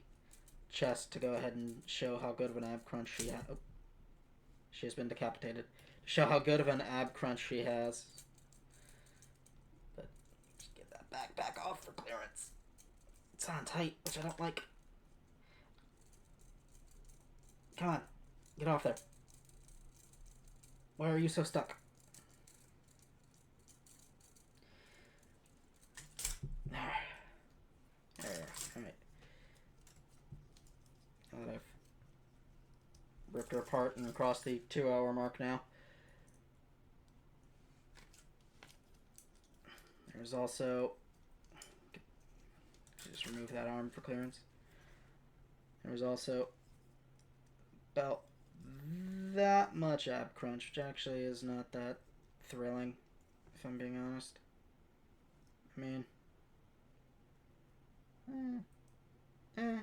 chest to go ahead and show how good of an ab crunch she has. Oh, she has been decapitated. Show how good of an ab crunch she has. But just get that backpack off for clearance. It's on tight, which I don't like. Come on, get off there. Why are you so stuck? Alright. Now that I've ripped her apart and across the 2 hour mark now. There's also... Just remove that arm for clearance. There's also about that much ab crunch, which actually is not that thrilling, if I'm being honest. I mean... I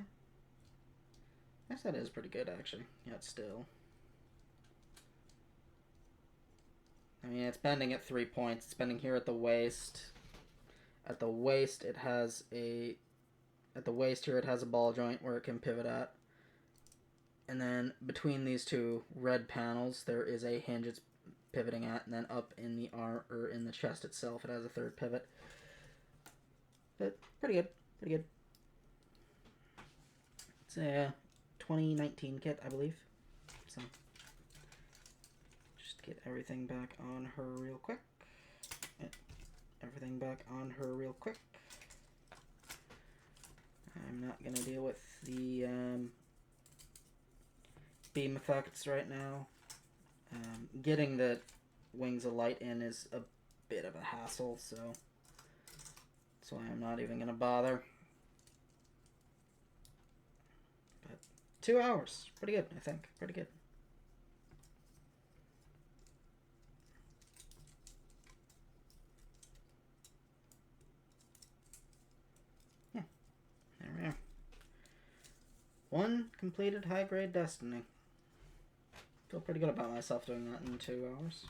guess that is pretty good, actually. Yet still. I mean, it's bending at 3 points. It's bending here at the waist. At the waist, it has a... At the waist here, it has a ball joint where it can pivot at. And then between these two red panels, there is a hinge it's pivoting at. And then up in the arm, or in the chest itself, it has a third pivot. But pretty good. Pretty good. a 2019 kit, I believe. So, just get everything back on her real quick. Everything back on her real quick. I'm not going to deal with the beam effects right now. Getting the wings of light in is a bit of a hassle, so that's why I'm not even going to bother. But 2 hours. Pretty good, I think. Pretty good. Yeah, there we are. 1 completed high-grade Destiny. Feel pretty good about myself doing that in 2 hours.